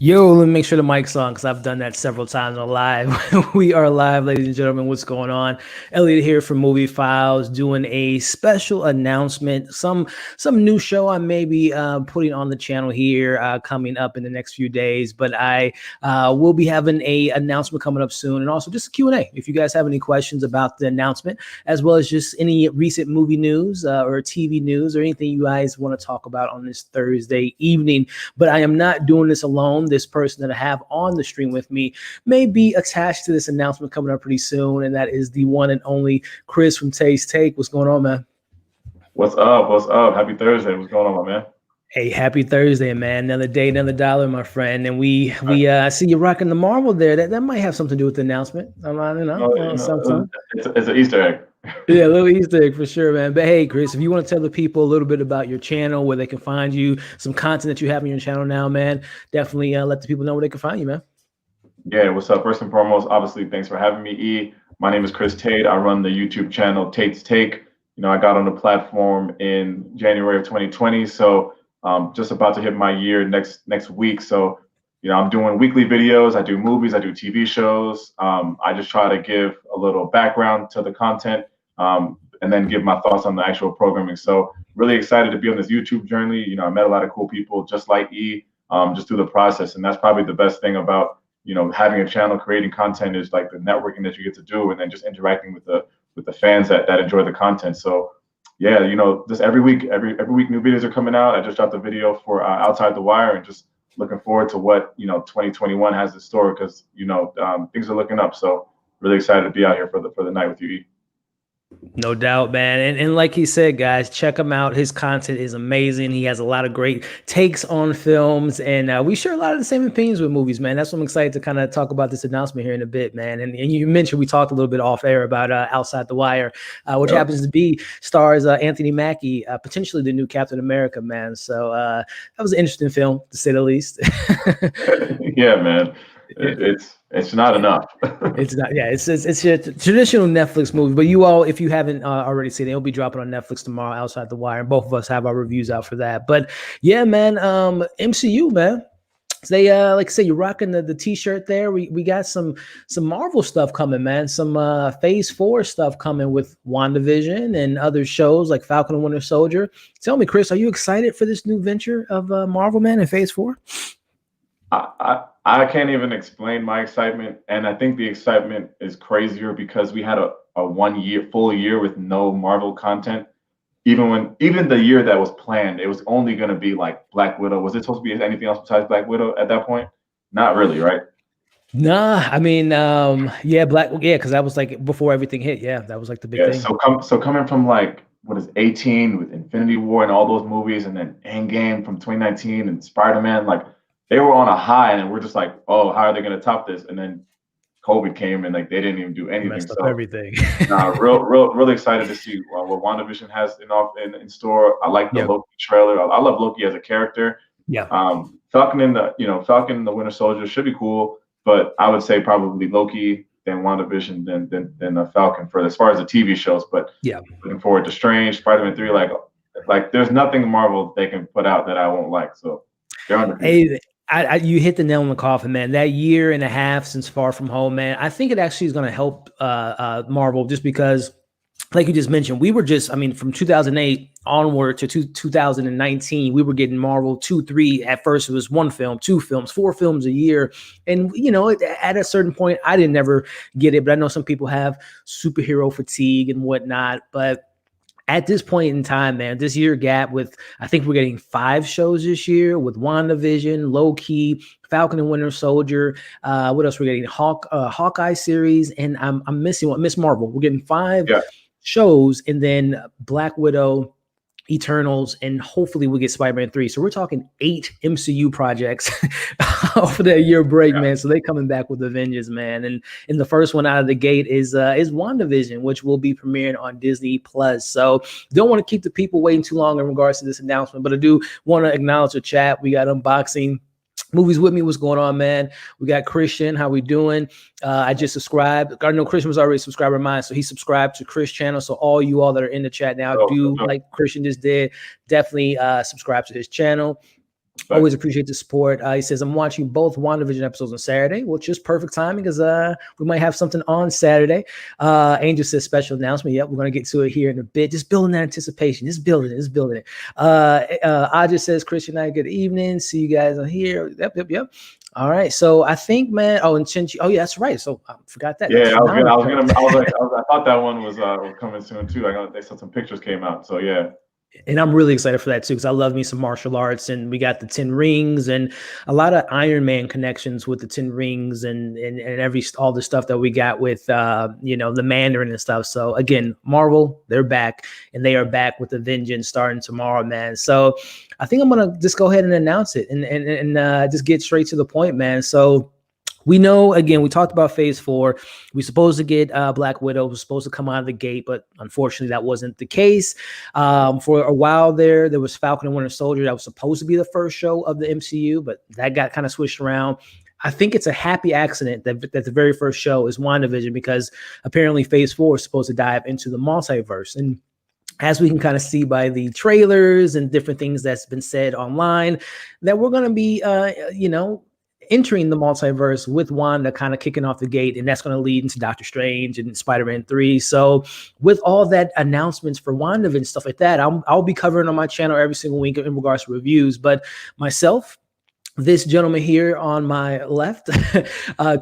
Yo, let me make sure the mic's on because I've done that several times on live. We are live, ladies and gentlemen. What's going on? Elliot here from Movie Files, doing a special announcement. Some new show I may be putting on the channel here coming up in the next few days. But I will be having a announcement coming up soon, and also just a Q&A. If you guys have any questions about the announcement, as well as just any recent movie news or TV news or anything you guys want to talk about on this Thursday evening. But I am not doing this alone. This person that I have on the stream with me may be attached to this announcement coming up pretty soon, and that is the one and only Chris from Taste Take. What's going on, man? What's up? What's up? Happy Thursday. What's going on, my man? Hey, happy Thursday, man. Another day, another dollar, my friend. And we see you rocking the Marvel there. That might have something to do with the announcement. It's an Easter egg. Yeah, a little Easter egg for sure, man. But hey, Chris, if you want to tell the people a little bit about your channel, where they can find you, some content that you have on your channel now, man, definitely let the people know where they can find you, man. Yeah, what's up? First and foremost, obviously, thanks for having me, E. My name is Chris Tate. I run the YouTube channel Tate's Take. You know, I got on the platform in January of 2020, so just about to hit my year next week. So, you know, I'm doing weekly videos. I do movies. I do TV shows. I just try to give a little background to the content and then give my thoughts on the actual programming. So really excited to be on this YouTube journey. You know, I met a lot of cool people just like E, just through the process. And that's probably the best thing about, you know, having a channel, creating content is like the networking that you get to do, and then just interacting with the fans that enjoy the content. So yeah, you know, just every week new videos are coming out. I just dropped a video for Outside the Wire, and just looking forward to what, you know, 2021 has in store, because, you know, things are looking up. So really excited to be out here for the night with you, E. No doubt, man. And like he said, guys, check him out. His content is amazing. He has a lot of great takes on films, and we share a lot of the same opinions with movies, man. That's what I'm excited to kind of talk about this announcement here in a bit, man. And you mentioned, we talked a little bit off air about Outside the Wire, which happens to be stars Anthony Mackie, potentially the new Captain America, man. So that was an interesting film, to say the least. Yeah, man. It's not enough. It's not. Yeah, it's a traditional Netflix movie. But you all, if you haven't already seen it, it'll be dropping on Netflix tomorrow, Outside the Wire. And both of us have our reviews out for that. But yeah, man, MCU, man. So they like I say, you're rocking the t-shirt there. We got some Marvel stuff coming, man. Some Phase 4 stuff coming with WandaVision and other shows like Falcon and Winter Soldier. Tell me, Chris, are you excited for this new venture of Marvel, man, in Phase 4? I can't even explain my excitement, and I think the excitement is crazier because we had a full year with no Marvel content. Even the year that was planned, it was only going to be like Black Widow. Was it supposed to be anything else besides Black Widow at that point? Not really, right? Nah, I mean, because that was like before everything hit. Yeah, that was like the big thing. So coming from like, what is 18 with Infinity War and all those movies, and then Endgame from 2019 and Spider-Man, like, they were on a high, and we're just like, oh, how are they going to top this? And then COVID came, and like they didn't even do anything. Messed up everything. Really excited to see what WandaVision has in store. I like the Loki trailer. I love Loki as a character. Yeah. Falcon and the Winter Soldier should be cool, but I would say probably Loki, then WandaVision, then Falcon for as far as the TV shows. But yeah, looking forward to Strange, Spider-Man 3. Like there's nothing Marvel they can put out that I won't like. So they're on the hey. You hit the nail on the coffin, man. That year and a half since Far From Home, man, I think it actually is going to help Marvel, just because, like you just mentioned, we were just, I mean, from 2008 onward to 2019, we were getting Marvel 2, 3. At first, it was 1 film, 2 films, 4 films a year. And, you know, at a certain point, I didn't ever get it, but I know some people have superhero fatigue and whatnot. But at this point in time, man, this year gap with, I think we're getting 5 shows this year with WandaVision, Loki, Falcon and Winter Soldier. What else? We're getting Hawkeye series, and I'm missing one, Miss Marvel. We're getting 5 shows, and then Black Widow, Eternals, and hopefully we'll get Spider-Man 3. So we're talking 8 MCU projects over that year break, man. So they coming back with Avengers, man. And the first one out of the gate is WandaVision, which will be premiering on Disney Plus. So don't want to keep the people waiting too long in regards to this announcement, but I do want to acknowledge the chat. We got unboxing Movies with me. What's going on, man? We got Christian. How we doing? I just subscribed. I know Christian was already a subscriber of mine, so he subscribed to Chris' channel. So all you all that are in the chat now, like Christian just did, definitely subscribe to his channel. Always appreciate the support. He says, I'm watching both WandaVision episodes on Saturday, which is perfect timing because we might have something on Saturday. Angel says, special announcement. Yep, we're going to get to it here in a bit. Just building that anticipation. Just building it. Aja says, Christian and I, good evening. See you guys on here. Yep. All right. So I think, man. Oh, and Chinchi. Oh, yeah, that's right. So I forgot that. Yeah, I thought that one was coming soon too. They said some pictures came out. So yeah. And I'm really excited for that too, because I love me some martial arts, and we got the 10 rings and a lot of Iron Man connections with the 10 rings and all the stuff that we got with the Mandarin and stuff. So again, Marvel, they're back, and they are back with a vengeance starting tomorrow, man. So I think I'm gonna just go ahead and announce it and just get straight to the point, man. So we know, again, we talked about phase 4. We're supposed to get Black Widow was supposed to come out of the gate, but unfortunately that wasn't the case. For a while there was Falcon and Winter Soldier. That was supposed to be the first show of the MCU, but that got kind of switched around. I think it's a happy accident that the very first show is WandaVision, because apparently phase 4 is supposed to dive into the multiverse. And as we can kind of see by the trailers and different things that's been said online, that we're going to be, entering the multiverse with Wanda kind of kicking off the gate, and that's going to lead into Doctor Strange and Spider-Man 3. So with all that announcements for WandaVision and stuff like that, I'll be covering on my channel every single week in regards to reviews. But myself, this gentleman here on my left,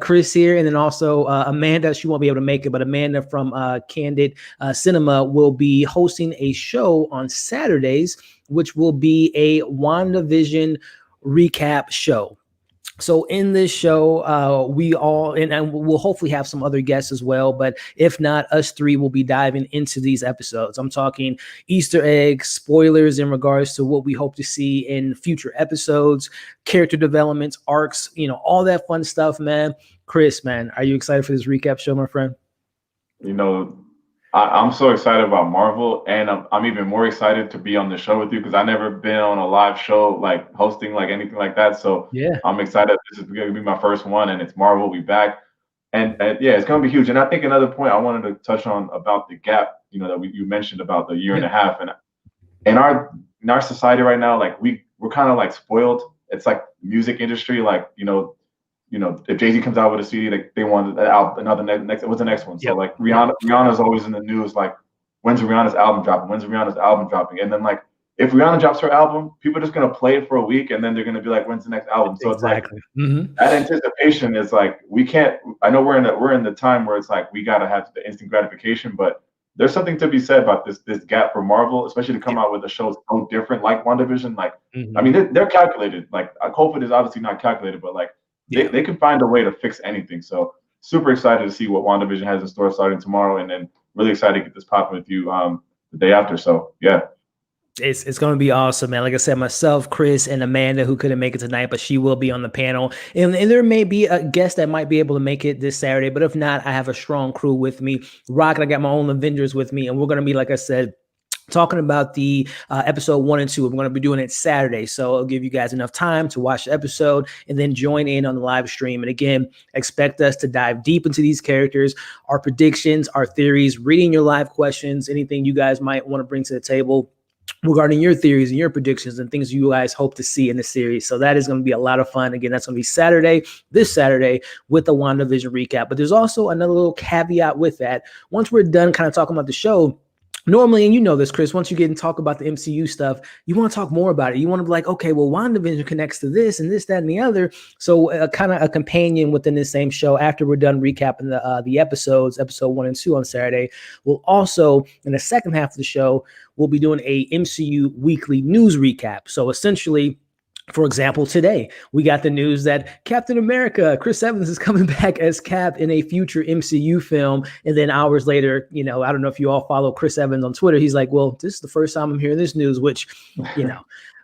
Chris here, and then also Amanda. She won't be able to make it, but Amanda from Candid Cinema will be hosting a show on Saturdays, which will be a WandaVision recap show. So in this show, we all, and we'll hopefully have some other guests as well, but if not, us three will be diving into these episodes. I'm talking Easter eggs, spoilers in regards to what we hope to see in future episodes, character developments, arcs, all that fun stuff, man. Chris, man, are you excited for this recap show, my friend? I'm so excited about Marvel, and I'm even more excited to be on the show with you, because I've never been on a live show, like hosting, like anything like that. So yeah, I'm excited. This is going to be my first one, and it's Marvel. We back, and yeah, it's going to be huge. And I think another point I wanted to touch on about the gap, that you mentioned about the year and a half, and in our society right now, like we're kind of like spoiled. It's like music industry, like if Jay-Z comes out with a CD, they want another next. What's the next one? So like Rihanna's always in the news. Like, when's Rihanna's album dropping? And then like if Rihanna drops her album, people are just gonna play it for a week, and then they're gonna be like, when's the next album? So exactly. It's like that anticipation is like, we can't. I know we're in the time where it's like we gotta have the instant gratification, but there's something to be said about this gap for Marvel, especially to come out with a show so different like WandaVision. Like, I mean, they're calculated. Like, COVID is obviously not calculated, but like. They can find a way to fix anything. So super excited to see what WandaVision has in store starting tomorrow, and then really excited to get this popping with you the day after. So yeah. It's going to be awesome, man. Like I said, myself, Chris, and Amanda, who couldn't make it tonight, but she will be on the panel. And there may be a guest that might be able to make it this Saturday, but if not, I have a strong crew with me. Rocket, I got my own Avengers with me, and we're going to be, like I said, talking about the episode 1 and 2. We're going to be doing it Saturday, so it'll give you guys enough time to watch the episode and then join in on the live stream. And again, expect us to dive deep into these characters, our predictions, our theories, reading your live questions, anything you guys might want to bring to the table regarding your theories and your predictions and things you guys hope to see in the series. So that is going to be a lot of fun. Again, that's going to be this Saturday with the WandaVision recap. But there's also another little caveat with that. Once we're done kind of talking about the show, normally, and you know this, Chris, once you get and talk about the MCU stuff, you want to talk more about it. You want to be like, okay, well, WandaVision connects to this and this, that, and the other. So kind of a companion within the same show after we're done recapping the episodes, episode 1 and 2 on Saturday. We'll also, in the second half of the show, we'll be doing a MCU weekly news recap. So essentially, for example, today we got the news that Captain America, Chris Evans, is coming back as Cap in a future MCU film. And then hours later, I don't know if you all follow Chris Evans on Twitter. He's like, well, this is the first time I'm hearing this news, which,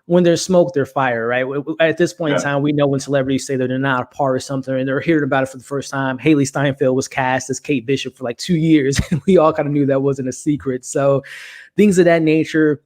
when there's smoke, there's fire, right? At this point in time, we know when celebrities say they're not a part of something and they're hearing about it for the first time. Haley Steinfeld was cast as Kate Bishop for like 2 years. And we all kind of knew that wasn't a secret. So things of that nature.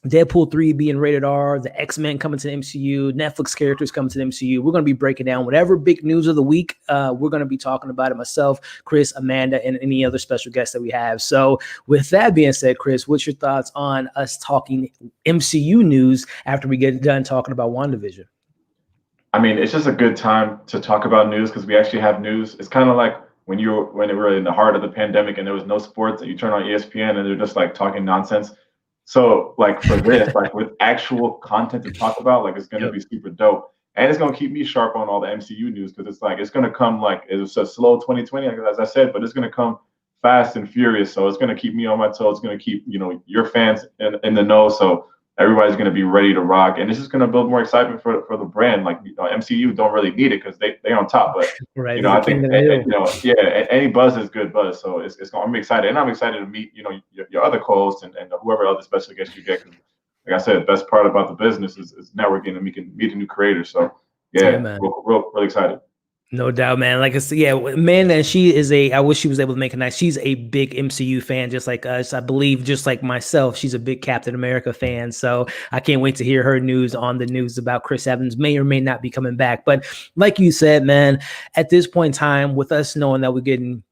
Deadpool 3 being rated R, the X-Men coming to the MCU, Netflix characters coming to the MCU. We're going to be breaking down whatever big news of the week. We're going to be talking about it, myself, Chris, Amanda, and any other special guests that we have. So with that being said, Chris, what's your thoughts on us talking MCU news after we get done talking about WandaVision? I mean, it's just a good time to talk about news because we actually have news. It's kind of like when we were in the heart of the pandemic and there was no sports, and you turn on ESPN and they're just like talking nonsense. So like for this, like with actual content to talk about, like it's gonna be super dope. And it's gonna keep me sharp on all the MCU news because it's like it's gonna come like it was a slow 2020, as I said, but it's gonna come fast and furious. So it's gonna keep me on my toes. It's gonna keep, your fans in the know. So everybody's gonna be ready to rock. And this is gonna build more excitement for the brand. Like MCU don't really need it because they're on top. But Right. I think any buzz is good buzz. So I'm excited, and I'm excited to meet your other co-hosts and whoever other special guests you get. Cause like I said, the best part about the business is networking, and we can meet a new creator. So yeah, real excited. No doubt, man. Like I said, yeah, man, and she is I wish she was able to make a nice. She's a big MCU fan, just like us. I believe, just like myself, she's a big Captain America fan. So I can't wait to hear her news on the news about Chris Evans may or may not be coming back. But like you said, man, at this point in time, with us knowing that we're getting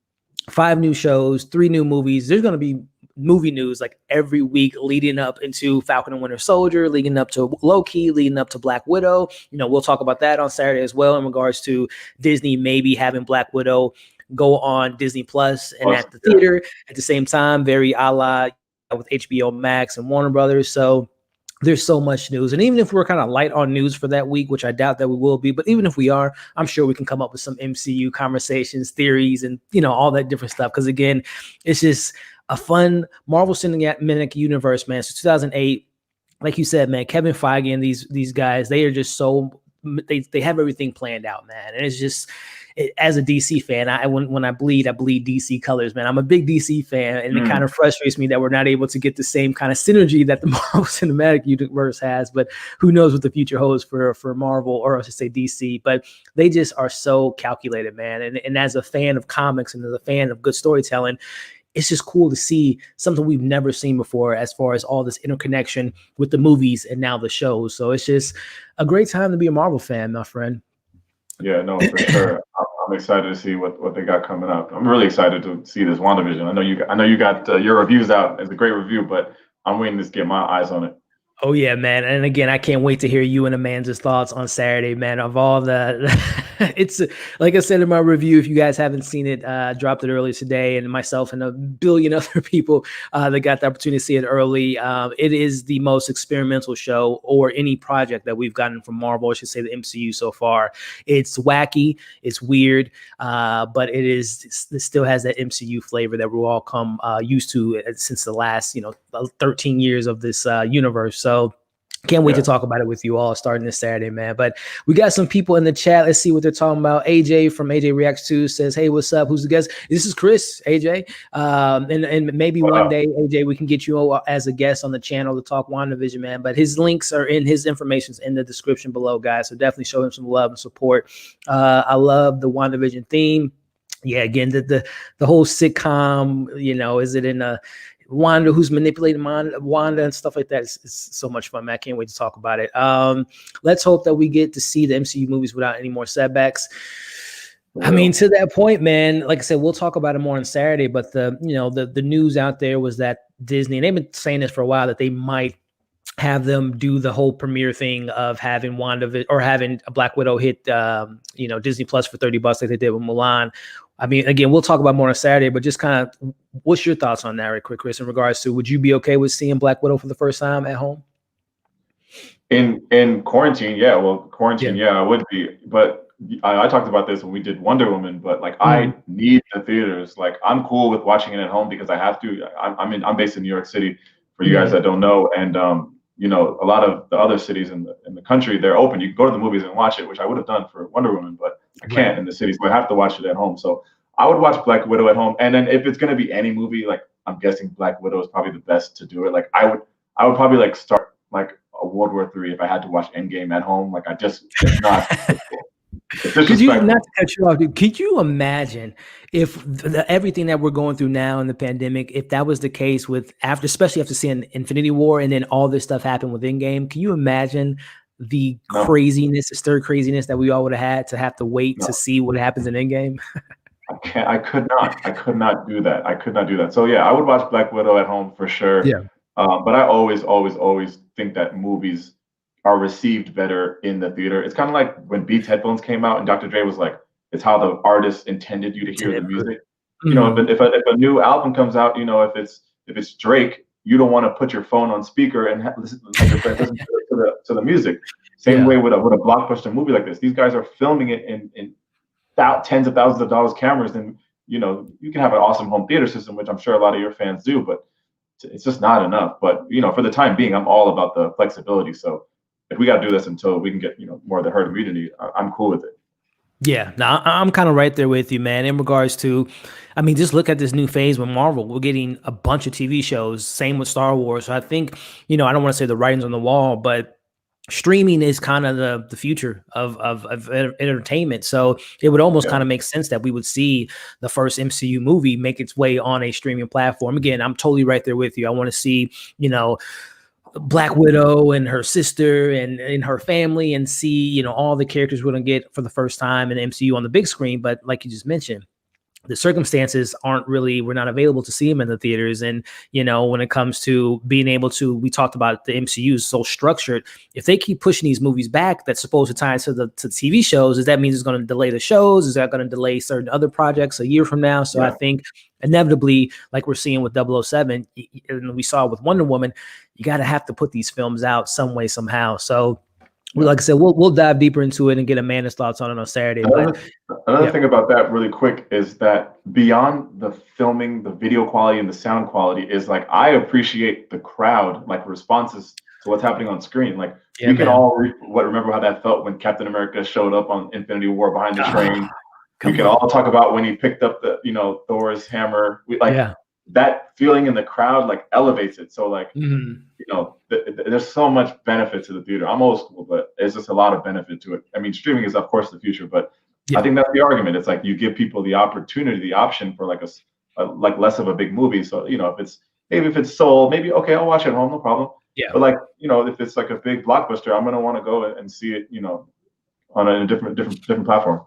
5 new shows, 3 new movies, there's going to be movie news like every week leading up into Falcon and Winter Soldier, leading up to Loki, leading up to Black Widow. We'll talk about that on Saturday as well in regards to Disney maybe having Black Widow go on Disney Plus and at the theater at the same time, very a la with HBO Max and Warner Brothers. So there's so much news. And even if we're kind of light on news for that week, which I doubt that we will be, but even if we are, I'm sure we can come up with some MCU conversations, theories, and all that different stuff. Because again, it's just a fun Marvel Cinematic Universe, man. So 2008, like you said, man, Kevin Feige and these guys, they are just they have everything planned out, man. And it's just, as a DC fan, when I bleed DC colors, man. I'm a big DC fan, and it kind of frustrates me that we're not able to get the same kind of synergy that the Marvel Cinematic Universe has. But who knows what the future holds for Marvel, or I should say DC. But they just are so calculated, man. And as a fan of comics and as a fan of good storytelling, it's just cool to see something we've never seen before as far as all this interconnection with the movies and now the shows. So it's just a great time to be a Marvel fan, my friend. Yeah, no, for sure. I'm excited to see what they got coming up. I'm really excited to see this WandaVision. I know you got your reviews out. It's a great review, but I'm waiting to get my eyes on it. Oh yeah, man. And again, I can't wait to hear you and Amanda's thoughts on Saturday, man. Of all the it's like I said in my review, if you guys haven't seen it, dropped it earlier today, and myself and a billion other people that got the opportunity to see it early. It is the most experimental show or any project that we've gotten from Marvel, I should say the MCU so far. It's wacky, it's weird, but it still has that MCU flavor that we've all come used to since the last 13 years of this universe. So can't wait to talk about it with you all starting this Saturday, man. But we got some people in the chat. Let's see what they're talking about. AJ from AJ Reacts 2 says, hey, what's up? Who's the guest? This is Chris, AJ. And maybe one day, AJ, we can get you as a guest on the channel to talk WandaVision, man. But his links are his information's in the description below, guys. So definitely show him some love and support. I love the WandaVision theme. Yeah, again, the whole sitcom, is it in a Wanda who's manipulating Wanda and stuff like that. It's so much fun, man. I can't wait to talk about it. Let's hope that we get to see the MCU movies without any more setbacks. I mean, to that point, man, like I said, we'll talk about it more on Saturday, but the news out there was that Disney, and they've been saying this for a while, that they might have them do the whole premiere thing of having WandaVision or having a Black Widow hit Disney Plus for $30 like they did with Mulan. I mean, again, we'll talk about more on Saturday, but just kind of, what's your thoughts on that, right quick, Chris, in regards to, would you be okay with seeing Black Widow for the first time at home? In quarantine, yeah. Well, I would be. But I talked about this when we did Wonder Woman. But like, I need the theaters. Like, I'm cool with watching it at home because I have to. I'm based in New York City. For you guys that don't know, and a lot of the other cities in the country, they're open. You can go to the movies and watch it, which I would have done for Wonder Woman, but I can't in the cities. So I have to watch it at home. So I would watch Black Widow at home. And then if it's gonna be any movie, like I'm guessing Black Widow is probably the best to do it. Like I would probably like start like a World War III if I had to watch Endgame at home. Like it's not. It's Could you, not disrespectful. to cut you off, dude, could you imagine if everything that we're going through now in the pandemic, if that was the case with after, especially after seeing Infinity War and then all this stuff happened with Endgame? Can you imagine the No, craziness, the stir craziness that we all would have had to have to wait to no. see what happens in Endgame? I can't. I could not. I could not do that. I could not do that. So yeah, I would watch Black Widow at home for sure. Yeah. But I always, always, always think that movies are received better in the theater. It's kind of like when Beats headphones came out, and Dr. Dre was like, "It's how the artist intended you to hear the music." You know, Mhm. if a new album comes out, you know, if it's Drake, you don't want to put your phone on speaker and let your friends listen to the music. Same Yeah. way with a blockbuster movie like this. These guys are filming it in tens of thousands of dollars cameras, and you know you can have an awesome home theater system, which I'm sure a lot of your fans do, but it's just not enough. But you know, for the time being, I'm all about the flexibility. So if we got to do this until we can get more of the herd immunity, I'm cool with it. Yeah, now I'm kind of right there with you, man. In regards to, I mean, just look at this new phase with Marvel. We're getting a bunch of TV shows. Same with Star Wars. So I think, I don't want to say the writing's on the wall, but streaming is kind of the future of entertainment. So it would almost Yeah, kind of make sense that we would see the first MCU movie make its way on a streaming platform. Again, I'm totally right there with you. I want to see, Black Widow and her sister and her family and see, all the characters we're going to get for the first time in the MCU on the big screen. But like you just mentioned, the circumstances we're not available to see them in the theaters. And, when it comes to being able to, we talked about the MCU is so structured. If they keep pushing these movies back that's supposed to tie into the TV shows, does that mean it's going to delay the shows? Is that going to delay certain other projects a year from now? So I yeah, think inevitably, like we're seeing with 007, and we saw with Wonder Woman, you got to have to put these films out some way, somehow. So, yeah. like I said, we'll dive deeper into it and get Amanda's thoughts on it on Saturday. But Another yeah, thing about that really quick is that beyond the filming, the video quality and the sound quality is like I appreciate the crowd like responses to what's happening on screen. Like yeah, we can man. all remember how that felt when Captain America showed up on Infinity War behind the Ah, train. We come can on. all talk about when he picked up the Thor's hammer. We like Yeah. that feeling in the crowd like elevates it. So like Mhm. there's so much benefit to the theater. I'm old school, but there's just a lot of benefit to it. I mean, streaming is of course the future, but I Yeah. think that's the argument. It's like you give people the opportunity, the option for like like less of a big movie. So if it's Soul, maybe okay, I'll watch it at home, no problem. Yeah. But like if it's like a big blockbuster, I'm gonna want to go and see it, on a different platform.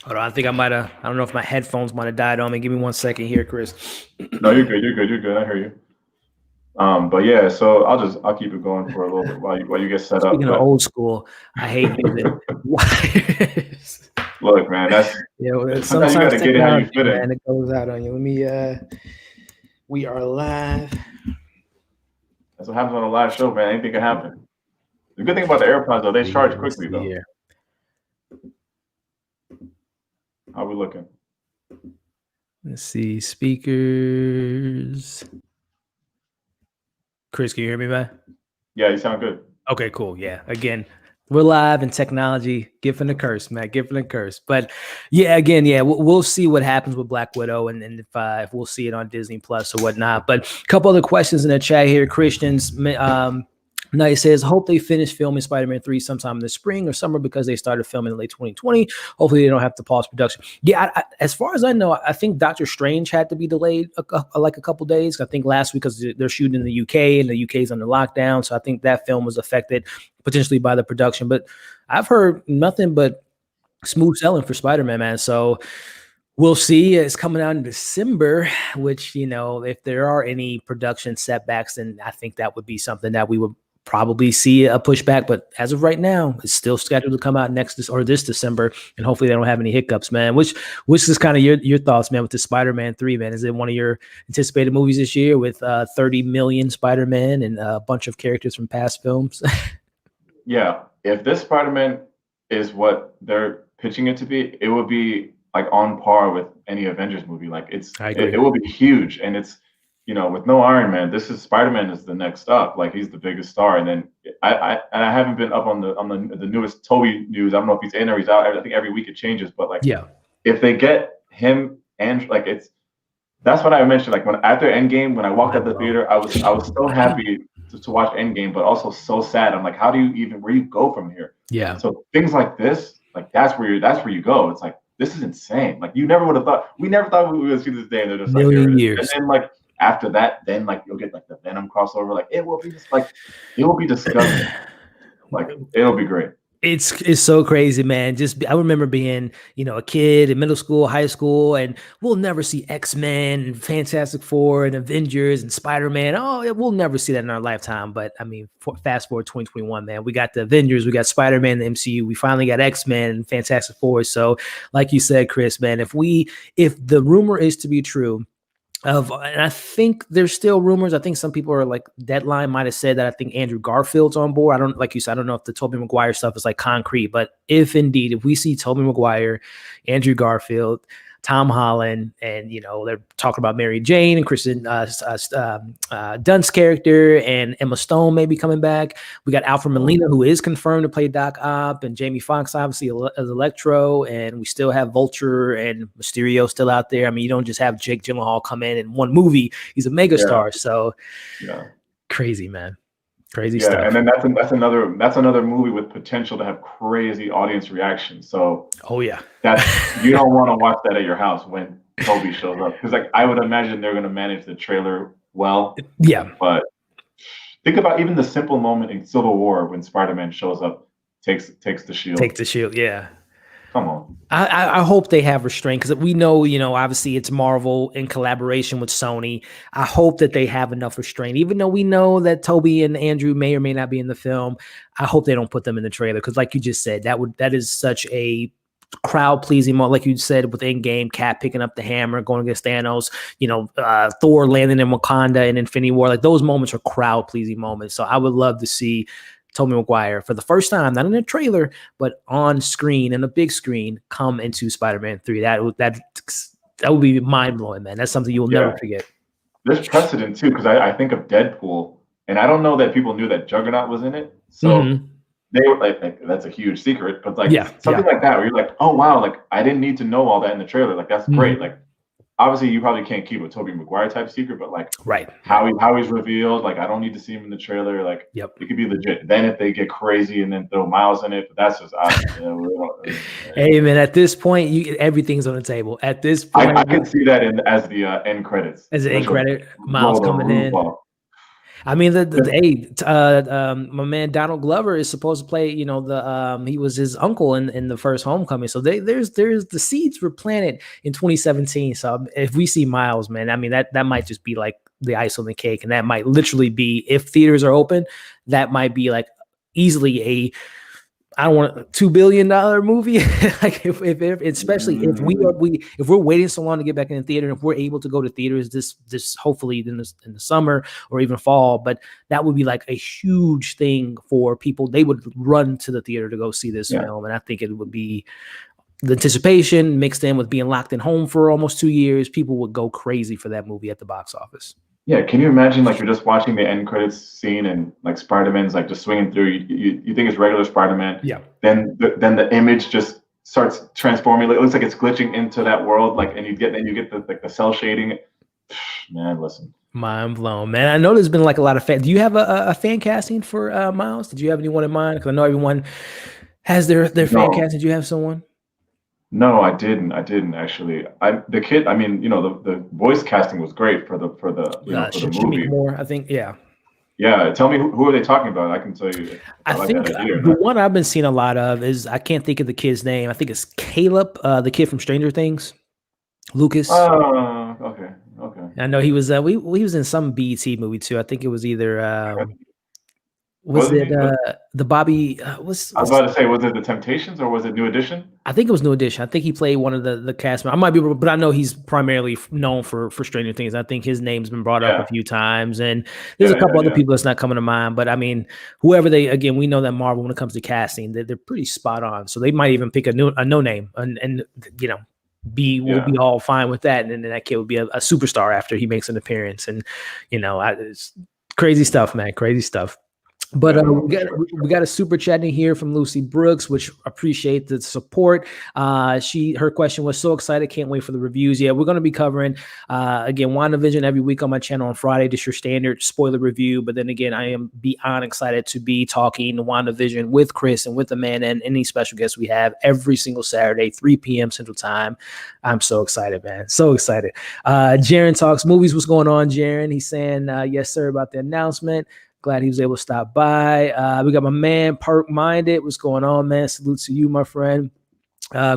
Hold on. I think I don't know if my headphones might have died on me. Give me 1 second here, Chris. No, you're good. You're good. You're good. I hear you. But yeah, so I'll keep it going for a little bit while you get set up. Speaking of But old school, I hate using wires. look, man, that's sometimes you got Sometimes to get in how you technology, fit in. man, it goes out on you. We are live. That's what happens on a live show, man. Anything can happen. The good thing about the AirPods, though, they charge Let's quickly, see though. here. How we looking? Let's see. Speakers. Chris, can you hear me, man? Yeah, you sound good. Okay, cool. Yeah. Again, we're live in technology, gift and a curse, man, gift and a curse. But yeah, again, yeah, we'll see what happens with Black Widow and if we'll see it on Disney Plus or whatnot. But a couple other questions in the chat here. Christians, now he says, hope they finish filming Spider-Man 3 sometime in the spring or summer because they started filming in late 2020. Hopefully they don't have to pause production. Yeah, as far as I know, I think Doctor Strange had to be delayed like a couple days. I think last week because they're shooting in the UK and the UK is under lockdown. So I think that film was affected potentially by the production. But I've heard nothing but smooth selling for Spider-Man, man. So we'll see. It's coming out in December, which, if there are any production setbacks, then I think that would be something that we would probably see a pushback. But as of right now, it's still scheduled to come out this December, and hopefully they don't have any hiccups, man. Which is kind of your thoughts, man, with the Spider-Man 3, man? Is it one of your anticipated movies this year with 30 million Spider-Man and a bunch of characters from past films? Yeah, if this Spider-Man is what they're pitching it to be, it would be like on par with any Avengers movie. Like I agree. it will be huge, and it's with no Iron Man, this is Spider-Man is the next up. Like he's the biggest star, and then I haven't been up on the newest Toby news. I don't know if he's in or he's out. I think every week it changes, but like Yeah. if they get him and like that's what I mentioned. Like when after Endgame, when I walked out the theater, I was so happy to watch Endgame, but also so sad. I'm like, how do you even where you go from here? Yeah. So things like this, like that's where you go. It's like this is insane. Like you never would have thought. We never thought we would see this day. And they're just like, here Million it is. years. And then like after that, then like you'll get like the Venom crossover. Like it will be just like it will be disgusting. Like it'll be great. It's so crazy, man. I remember being, a kid in middle school, high school, and we'll never see X-Men and Fantastic Four and Avengers and Spider-Man. Oh, we'll never see that in our lifetime. But I mean, fast forward 2021, man, we got the Avengers, we got Spider-Man, the MCU, we finally got X-Men and Fantastic Four. So, like you said, Chris, man, if the rumor is to be true, and I think there's still rumors. I think some people are like Deadline might have said that I think Andrew Garfield's on board. I don't, like you said, I don't know if the Tobey Maguire stuff is like concrete, but if we see Tobey Maguire, Andrew Garfield, Tom Holland, and they're talking about Mary Jane and Kristen Dunst's character, and Emma Stone may be coming back. We got Alfred Molina, who is confirmed to play Doc Ock, and Jamie Foxx obviously as Electro, and we still have Vulture and Mysterio still out there. I mean, you don't just have Jake Gyllenhaal come in one movie; he's a megastar. So, crazy, man. Crazy stuff. And then that's another movie with potential to have crazy audience reaction. So that you don't want to watch that at your house when Toby shows up, because like I would imagine they're going to manage the trailer well. Yeah, but think about even the simple moment in Civil War when Spider-Man shows up, takes the shield. Take the shield. Yeah. Come on. I hope they have restraint, because we know, obviously it's Marvel in collaboration with Sony. I hope that they have enough restraint, even though we know that Toby and Andrew may or may not be in the film. I hope they don't put them in the trailer, because like you just said, that is such a crowd pleasing moment. Like you said, with Endgame, Cap picking up the hammer, going against Thanos, Thor landing in Wakanda and Infinity War. Like those moments are crowd pleasing moments. So I would love to see Tobey Maguire for the first time, not in a trailer, but on screen, in a big screen, come into Spider-Man 3. That would be mind-blowing, man. That's something you'll never forget. There's precedent too, because I think of Deadpool, and I don't know that people knew that Juggernaut was in it. So they were like, that's a huge secret, but like something like that, where you're like, oh wow, like I didn't need to know all that in the trailer. Like that's great. Like obviously you probably can't keep a Tobey Maguire type secret, but like how he's revealed, like I don't need to see him in the trailer. Like it could be legit. Then if they get crazy and then throw Miles in it, but that's just hey man, at this point, everyth's on the table. At this point, I can see that as the end credits. As the end credit, Miles coming in. I mean, my man Donald Glover is supposed to play. He was his uncle in the first Homecoming. So there's the seeds were planted in 2017. So if we see Miles, man, I mean that might just be like the ice on the cake, and that might literally be, if theaters are open, that might be like easily I don't want a $2 billion movie. Like especially if we're waiting so long to get back in the theater, and if we're able to go to theaters this hopefully in the summer or even fall, but that would be like a huge thing for people. They would run to the theater to go see this film, and I think it would be the anticipation mixed in with being locked in home for almost 2 years. People would go crazy for that movie at the box office. Yeah, can you imagine like you're just watching the end credits scene and like Spider-Man's like just swinging through. You think it's regular Spider-Man. Yeah. Then the image just starts transforming. It looks like it's glitching into that world. Like, and you get the cell shading. Man, listen. Mind blown, man. I know there's been like a lot of fan. Do you have a fan casting for Miles? Did you have anyone in mind? Because I know everyone has their fan casting. Did you have someone? No, I didn't actually. The kid. I mean, the voice casting was great for the for the movie. Moore, I think. Yeah. Yeah. Tell me who are they talking about? I can tell you. I think the one I've been seeing a lot of is, I can't think of the kid's name. I think it's Caleb, the kid from Stranger Things. Lucas. Oh, okay. I know he was. He was in some BET movie too. I think it was either. Was it the Bobby? I was about to say, was it The Temptations or was it New Edition? I think it was New Edition. I think he played one of the cast. I might be, but I know he's primarily known for Stranger Things. I think his name's been brought up a few times, and there's a couple other people that's not coming to mind. But I mean, whoever we know that Marvel, when it comes to casting, they're pretty spot on. So they might even pick a no name, and we'll be all fine with that, and then that kid would be a superstar after he makes an appearance. And it's crazy stuff, man. Crazy stuff. But Yeah, we got a super chat in here from Lucy Brooks, which appreciate the support. Her question was, so excited, can't wait for the reviews. Yeah, we're going to be covering again WandaVision every week on my channel on Friday, just your standard spoiler review. But then again, I am beyond excited to be talking WandaVision with Chris and with Amanda and any special guests we have every single Saturday, 3 p.m. Central Time. I'm so excited, man, so excited. Jaron talks movies. What's going on, Jaron? He's saying yes, sir, about the announcement. Glad he was able to stop by. We got my man, Perk Minded. What's going on, man? Salute to you, my friend.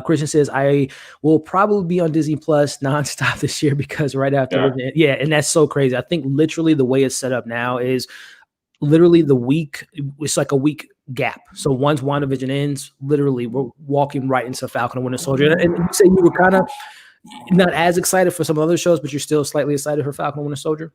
Christian says, I will probably be on Disney Plus nonstop this year because right after, yeah, and that's so crazy. I think literally the way it's set up now is literally the week, it's like a week gap. So once WandaVision ends, literally we're walking right into Falcon and Winter Soldier. And you say you were kind of not as excited for some other shows, but you're still slightly excited for Falcon and Winter Soldier?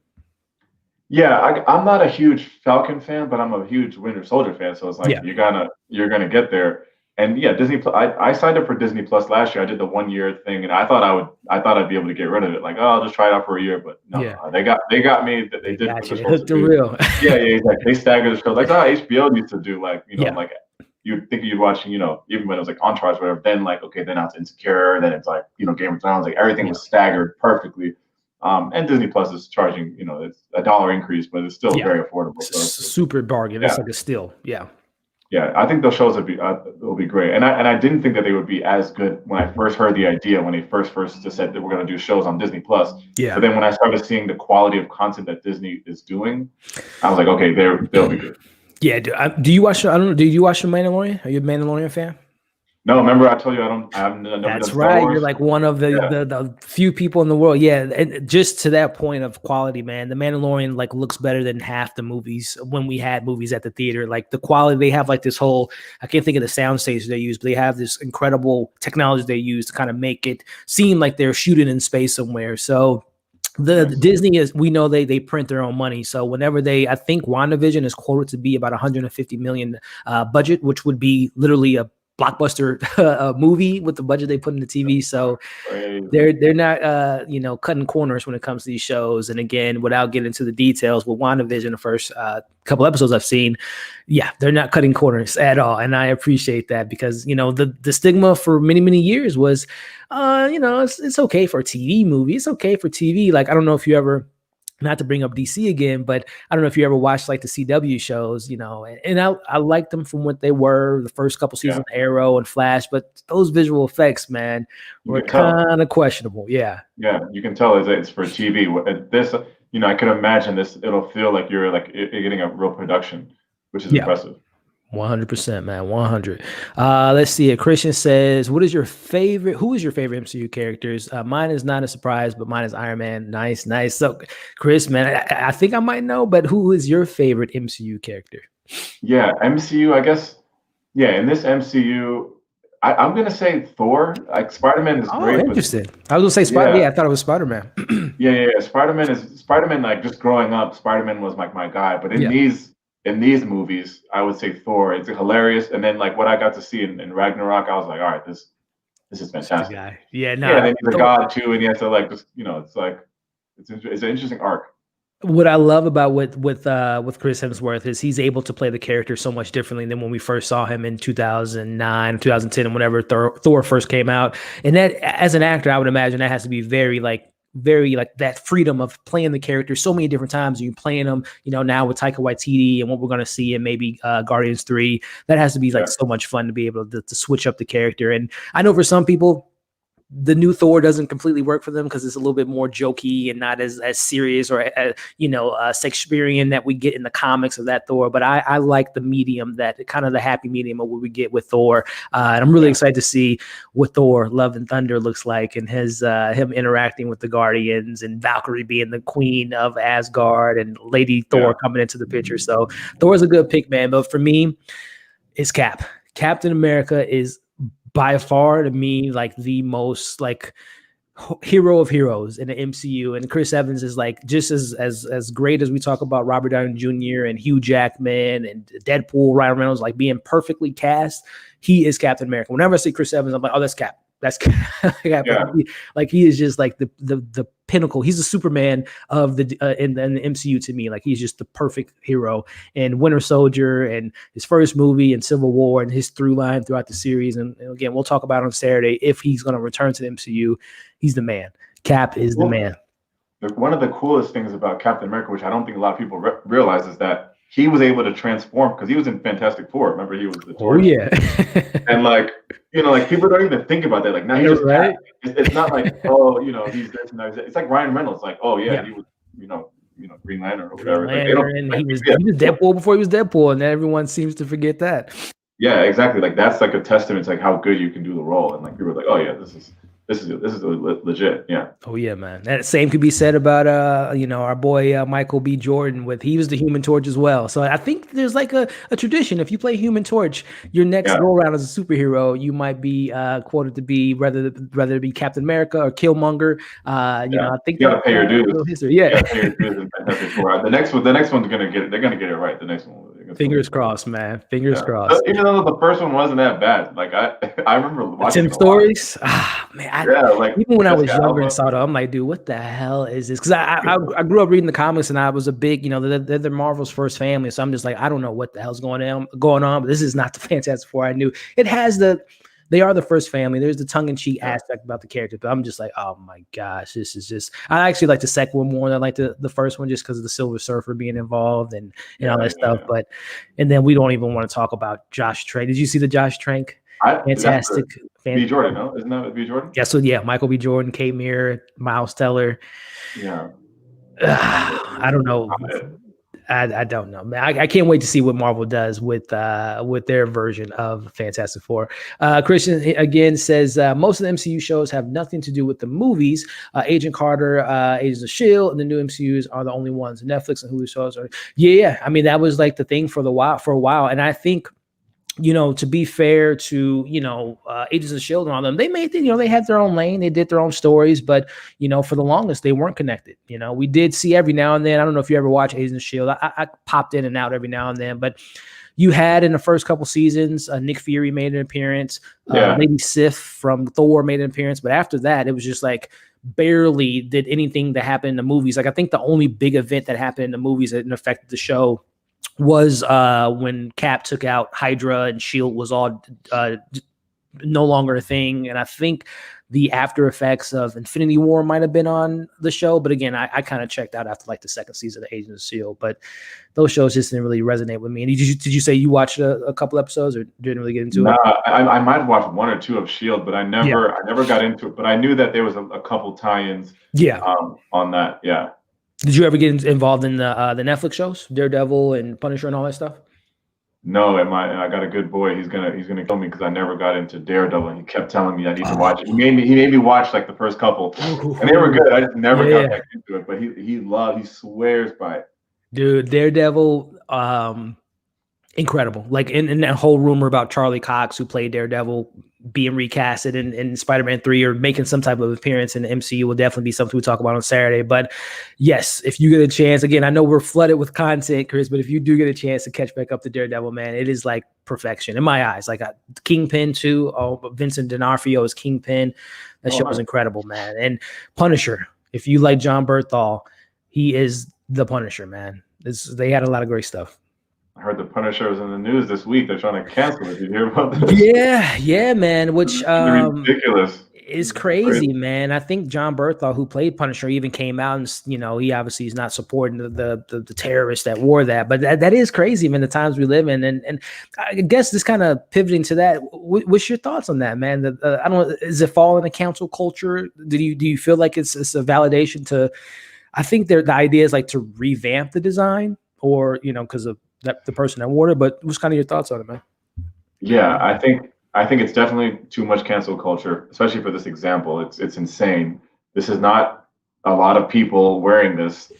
Yeah, I'm not a huge Falcon fan, but I'm a huge Winter Soldier fan. So it's like you're gonna get there. And yeah, Disney Plus. I signed up for Disney Plus last year. I did the 1 year thing, and I thought I'd be able to get rid of it. Like, oh, I'll just try it out for a year. But no, they got me. They did what they're supposed to do. Real. Yeah, exactly. They staggered the show like HBO used to do. Like like you'd think you'd watching, even when it was like Entourage, whatever. Then like then now it's Insecure. Then it's like Game of Thrones. Like everything was staggered perfectly. And Disney Plus is charging, it's $1 increase, but it's still very affordable. So super bargain. It's like a steal. Yeah. Yeah, I think those shows will be great. And I didn't think that they would be as good when I first heard the idea, when they first just said that we're going to do shows on Disney Plus. Yeah. But then when I started seeing the quality of content that Disney is doing, I was like, okay, they'll be good. Yeah. Do you watch? I don't know. Do you watch The Mandalorian? Are you a Mandalorian fan? No, remember I told you I haven't never That's right. You're like one of the few people in the world. Yeah, and just to that point of quality, man, The Mandalorian like looks better than half the movies when we had movies at the theater. Like the quality, they have like this whole, I can't think of the sound stage they use, but they have this incredible technology they use to kind of make it seem like they're shooting in space somewhere. So the Disney is, we know they print their own money. So whenever I think WandaVision is quoted to be about 150 million budget, which would be literally a blockbuster movie with the budget they put in the TV. So they're not cutting corners when it comes to these shows. And again, without getting into the details with WandaVision, the first couple episodes I've seen, they're not cutting corners at all. And I appreciate that because the stigma for many years was it's okay for a TV movie, it's okay for TV. Like I don't know if you ever, not to bring up DC again, but I don't know if you ever watched like the CW shows, and I liked them from what they were the first couple seasons of Arrow and Flash, but those visual effects, man, were kind of questionable. Yeah, you can tell it's for TV. This, I can imagine this. It'll feel like you're getting a real production, which is impressive. 100%, man. 100. Let's see it. Christian says, who is your favorite MCU characters? Mine is not a surprise, but mine is Iron Man. Nice. So Chris, man, I think I might know, but who is your favorite MCU character? Yeah, MCU, I guess. Yeah, in this MCU, I'm going to say Thor. Like Spider-Man is great. Interesting. I was going to say Spider-Man. Yeah, I thought it was Spider-Man. yeah. Spider-Man, like just growing up, Spider-Man was like my guy. But in these movies, I would say Thor. It's hilarious. And then like what I got to see in Ragnarok, I was like, all right, this is fantastic. Guy. And then he's a god too, and he has to like just it's like it's an interesting arc. What I love about with Chris Hemsworth is he's able to play the character so much differently than when we first saw him in 2009, 2010, and whenever Thor first came out. And that, as an actor, I would imagine that has to be very that freedom of playing the character so many different times. You're playing them, now with Taika Waititi and what we're going to see in maybe Guardians 3. That has to be so much fun to be able to switch up the character. And I know for some people, the new Thor doesn't completely work for them because it's a little bit more jokey and not as serious or Shakespearean that we get in the comics of that Thor. But I like the medium, that kind of the happy medium of what we get with Thor. And I'm really excited to see what Thor: Love and Thunder looks like, and his him interacting with the Guardians, and Valkyrie being the queen of Asgard, and Lady Thor coming into the picture. So Thor's a good pick, man. But for me, it's Cap. Captain America is by far, to me, like the most hero of heroes in the MCU. And Chris Evans is like just as great as we talk about Robert Downey Jr. and Hugh Jackman and Deadpool, Ryan Reynolds, like being perfectly cast. He is Captain America. Whenever I see Chris Evans, I'm like, oh, that's Cap. That's like he is just like the pinnacle. He's the Superman of the in the MCU to me. Like he's just the perfect hero. And Winter Soldier and his first movie and Civil War and his through line throughout the series. And again, we'll talk about on Saturday if he's going to return to the MCU. He's the man. Cap is the man. One of the coolest things about Captain America, which I don't think a lot of people realize, is that he was able to transform because he was in Fantastic Four. Remember, he was the Torch. Oh yeah. And like, you know, like people don't even think about that. Like now he's just right. It's not like, oh, you know, he's this and that. It's like Ryan Reynolds. Like, oh yeah. He was, you know, Green Lantern or whatever. Lantern, he was Deadpool before he was Deadpool, and everyone seems to forget that. Yeah, exactly. Like that's like a testament to like how good you can do the role, and like people are like, oh yeah, this is legit. Yeah. Oh yeah, man. That same could be said about our boy Michael B. Jordan. He was the Human Torch as well. So I think there's like a tradition. If you play Human Torch, your next go around as a superhero, you might be quoted to be whether it be Captain America or Killmonger. I think you gotta pay your dues. Yeah. The next one's gonna get it. They're gonna get it right. The next one. Fingers crossed, man. Fingers crossed. Even though the first one wasn't that bad, like I remember watching 10 stories. Man, even when I was younger and saw that, I'm like, dude, what the hell is this? Because I grew up reading the comics and I was a big, they're Marvel's first family. So I'm just like, I don't know what the hell's going on, but this is not the Fantastic Four I knew. It has they are the first family. There's the tongue-in-cheek aspect about the character, but I'm just like, oh my gosh, this is just. I actually like the second one more than I like the first one, just because of the Silver Surfer being involved and all that stuff. But and then we don't even want to talk about Josh Trank. Did you see the Josh Trank? Fantastic. B. Jordan, no? Isn't that B. Jordan? Yeah. So yeah, Michael B. Jordan, Kate Meara, Miles Teller. Yeah. I don't know. I don't know, man. I can't wait to see what Marvel does with their version of Fantastic Four. Christian again says most of the MCU shows have nothing to do with the movies. Agent Carter, Agents of S.H.I.E.L.D., and the new MCUs are the only ones. Netflix and Hulu shows are. Yeah. I mean, that was like the thing for a while, and I think. To be fair to, Agents of S.H.I.E.L.D. and all them, they made, they had their own lane, they did their own stories, but, for the longest, they weren't connected. We did see every now and then. I don't know if you ever watch Agents of S.H.I.E.L.D. I popped in and out every now and then, but you had in the first couple seasons, Nick Fury made an appearance, Lady Sif from Thor made an appearance, but after that, it was just like, barely did anything that happened in the movies. Like, I think the only big event that happened in the movies that affected the show was when Cap took out Hydra and S.H.I.E.L.D. was all no longer a thing. And I think the after effects of Infinity War might have been on the show. But again, I kind of checked out after like the second season of Agents of S.H.I.E.L.D. But those shows just didn't really resonate with me. And did you say you watched a couple episodes or didn't really get into it? I might have watched one or two of S.H.I.E.L.D., but I never got into it. But I knew that there was a couple tie-ins on that. Yeah. Did you ever get involved in the Netflix shows, Daredevil and Punisher and all that stuff? No, and I got a good boy. He's gonna kill me because I never got into Daredevil, and he kept telling me I need to watch it. He made me watch like the first couple, and they were good. I just never got back into it. But he swears by it. Dude, Daredevil, incredible. Like in that whole rumor about Charlie Cox, who played Daredevil, being recasted in Spider-Man 3 or making some type of appearance in the MCU will definitely be something we talk about on Saturday. But yes, if you get a chance, again, I know we're flooded with content, Chris, but if you do get a chance to catch back up to Daredevil, man, it is like perfection in my eyes. Like Kingpin too. Oh, Vincent D'Onofrio is Kingpin. That show was incredible, man. And Punisher, if you like John Berthal, he is the Punisher, man. They had a lot of great stuff. I heard the Punisher was in the news this week. They're trying to cancel it. Did you hear about this? Yeah, man. Which ridiculous. It's crazy, man. I think John Berthal, who played Punisher, even came out and he obviously is not supporting the terrorists that wore that. But that is crazy, man. The times we live in, and I guess this kind of pivoting to that. What's your thoughts on that, man? I don't know. Is it fall into cancel culture? Do you feel like it's a validation to? I think the idea is like to revamp the design, or because of the person that wore it. But what's kind of your thoughts on it, man? Yeah, I think it's definitely too much cancel culture, especially for this example. It's insane. This is not a lot of people wearing this.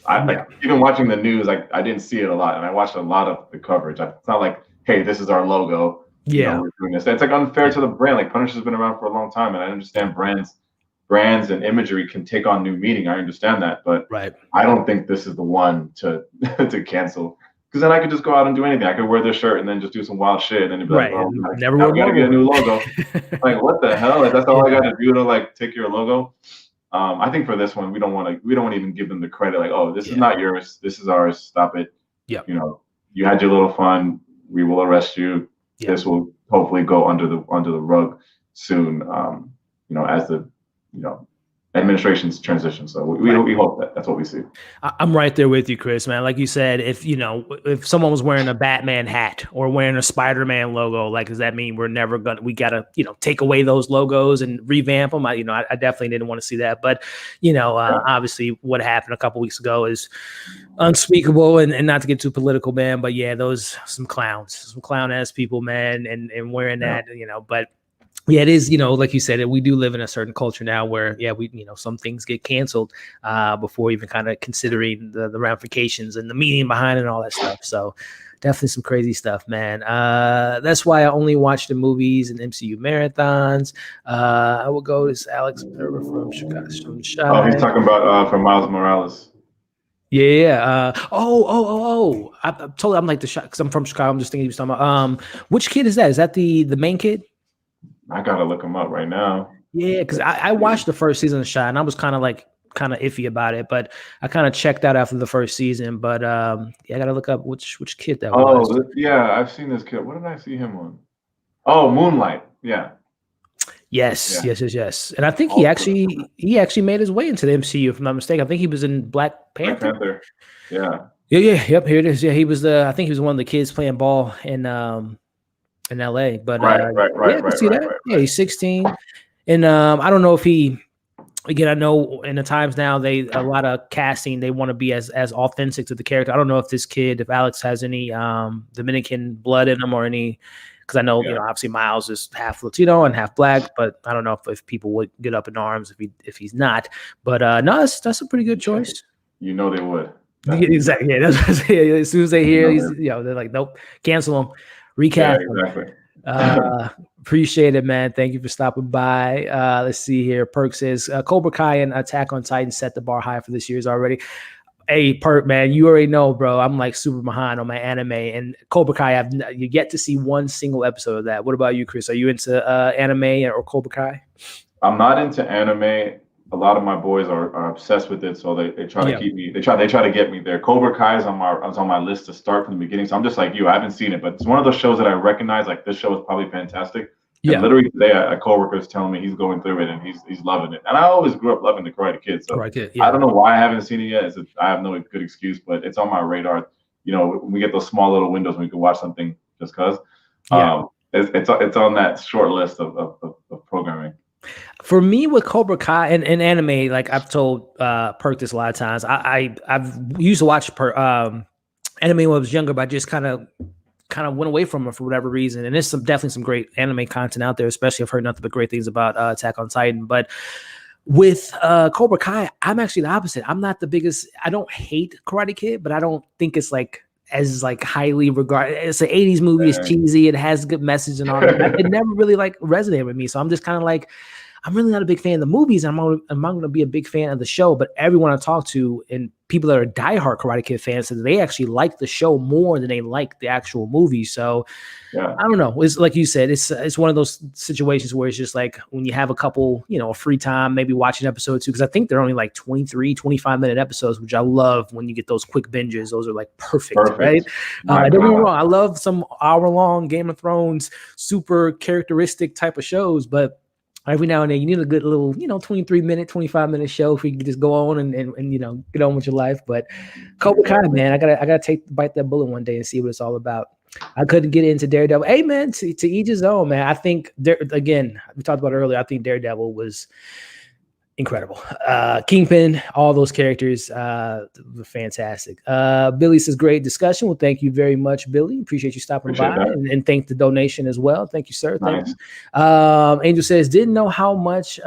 Even watching the news, I didn't see it a lot, and I watched a lot of the coverage. It's not like, hey, this is our logo. Yeah, we're doing this. It's like unfair to the brand. Like Punisher's been around for a long time, and I understand brands and imagery can take on new meaning. I understand that, but I don't think this is the one to cancel. because then I could just go out and do anything. I could wear this shirt and then just do some wild shit, and then it'd be like, Right. oh, Never now wore we gotta get a new logo. logo. Like, what the hell? Like, that's all I gotta do to like take your logo. I think for this one, we don't want to even give them the credit. Like, oh, this is not yours. This is ours. Stop it. Yeah. You know, you had your little fun. We will arrest you. Yep. This will hopefully go under the rug soon. You know, as the administration's transition. So we hope that's what we see. I'm right there with you, Chris, man. Like you said, if someone was wearing a Batman hat or wearing a Spider-Man logo, like, does that mean we gotta, take away those logos and revamp them? I definitely didn't want to see that, but obviously what happened a couple weeks ago is unspeakable, and not to get too political, man, but yeah, those some clown ass people, man, and wearing that, but yeah, it is, like you said, we do live in a certain culture now where, some things get canceled before even kind of considering the ramifications and the meaning behind it and all that stuff. So definitely some crazy stuff, man. That's why I only watch the movies and MCU marathons. I will go to Alex from Chicago. Oh, he's talking about from Miles Morales. Yeah. I'm totally, I'm like the shot because I'm from Chicago. I'm just thinking he was talking about which kid is that? Is that the main kid? I gotta look him up right now. Yeah, because I watched the first season of Shy, and I was kind of iffy about it, but I kind of checked out after the first season. But I gotta look up which kid that was. Oh, yeah, I've seen this kid. What did I see him on? Oh, Moonlight. Yeah. Yes. And I think he actually made his way into the MCU, if I'm not mistaken. I think he was in Black Panther. Yeah. Yep. Here it is. Yeah, he was I think he was one of the kids playing ball in LA, but right. He's 16, and I don't know if I know in the times now a lot of casting, they want to be as authentic to the character. I don't know if Alex has any Dominican blood in him or any, because I know obviously Miles is half Latino and half Black, but I don't know if people would get up in arms if he's not. But no, that's a pretty good choice. They would. Exactly. Yeah, that's what I'm saying. As soon as they hear they're like, nope, cancel him. Recap. Yeah, exactly. Appreciate it, man. Thank you for stopping by. Let's see here. Perk says Cobra Kai and Attack on Titan set the bar high for this year's already. Hey, Perk, man, you already know, bro. I'm like super behind on my anime, and Cobra Kai, you get to see one single episode of that. What about you, Chris? Are you into anime or Cobra Kai? I'm not into anime. A lot of my boys are obsessed with it, so they try to keep me. They try to get me there. Cobra Kai is on my list to start from the beginning. So I'm just like you. I haven't seen it, but it's one of those shows that I recognize. Like, this show is probably fantastic. Yeah. And literally today, a coworker is telling me he's going through it and he's loving it. And I always grew up loving the Karate Kid. So I don't know why I haven't seen it yet. I have no good excuse, but it's on my radar. We get those small little windows when we can watch something just cause. It's on that short list of programming. For me with Cobra Kai and anime, like I've told Perk this a lot of times, I've used to watch anime when I was younger, but I just kind of went away from it for whatever reason. And there's definitely some great anime content out there, especially I've heard nothing but great things about Attack on Titan. But with Cobra Kai, I'm actually the opposite. I'm not the biggest. I don't hate Karate Kid, but I don't think it's as highly regarded. It's an 80s movie. It's cheesy. It has good message and all that. It never really resonated with me. So I'm just kind of I'm really not a big fan of the movies, and I'm not going to be a big fan of the show. But everyone I talk to and people that are diehard Karate Kid fans said they actually like the show more than they like the actual movie. So I don't know. It's like you said, it's one of those situations where it's just like when you have a couple, free time, maybe watch an episode or two, because I think they're only 23, 25-minute episodes, which I love when you get those quick binges. Those are perfect. Right? Don't get me wrong. I love some hour-long Game of Thrones, super characteristic type of shows, but every now and then you need a good little, 23-minute, 25-minute show if you can just go on and get on with your life. But Cobra Kai, man, I gotta bite that bullet one day and see what it's all about. I couldn't get into Daredevil. Hey, man, to each his own, man. I think again, we talked about it earlier. I think Daredevil was incredible. Kingpin, all those characters were fantastic. Billy says, great discussion. Well, thank you very much, Billy. Appreciate you stopping by and thank the donation as well. Thank you, sir. Thanks. Angel says, didn't know how much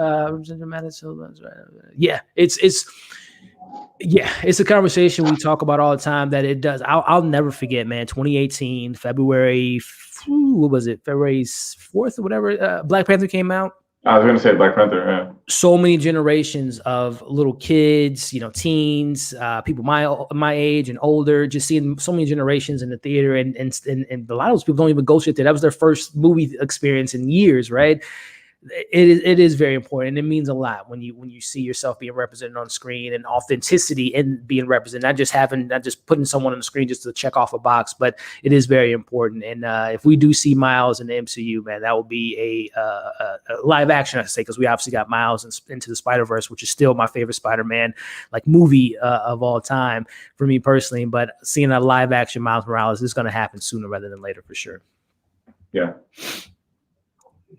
it's a conversation we talk about all the time that it does. I'll never forget, man. 2018, February 4th or whatever, Black Panther came out. I was going to say Black Panther, yeah. so many generations of little kids, teens, people my age and older, just seeing so many generations in the theater, and a lot of those people don't even go shit there. That was their first movie experience in years, right? It is very important. It means a lot when you see yourself being represented on screen, and authenticity in being represented, not just putting someone on the screen just to check off a box, but it is very important. And if we do see Miles in the MCU, man, that will be a live action, I say, because we obviously got Miles into the Spider-Verse, which is still my favorite Spider-Man movie of all time for me personally. But seeing a live action Miles Morales is going to happen sooner rather than later for sure. Yeah.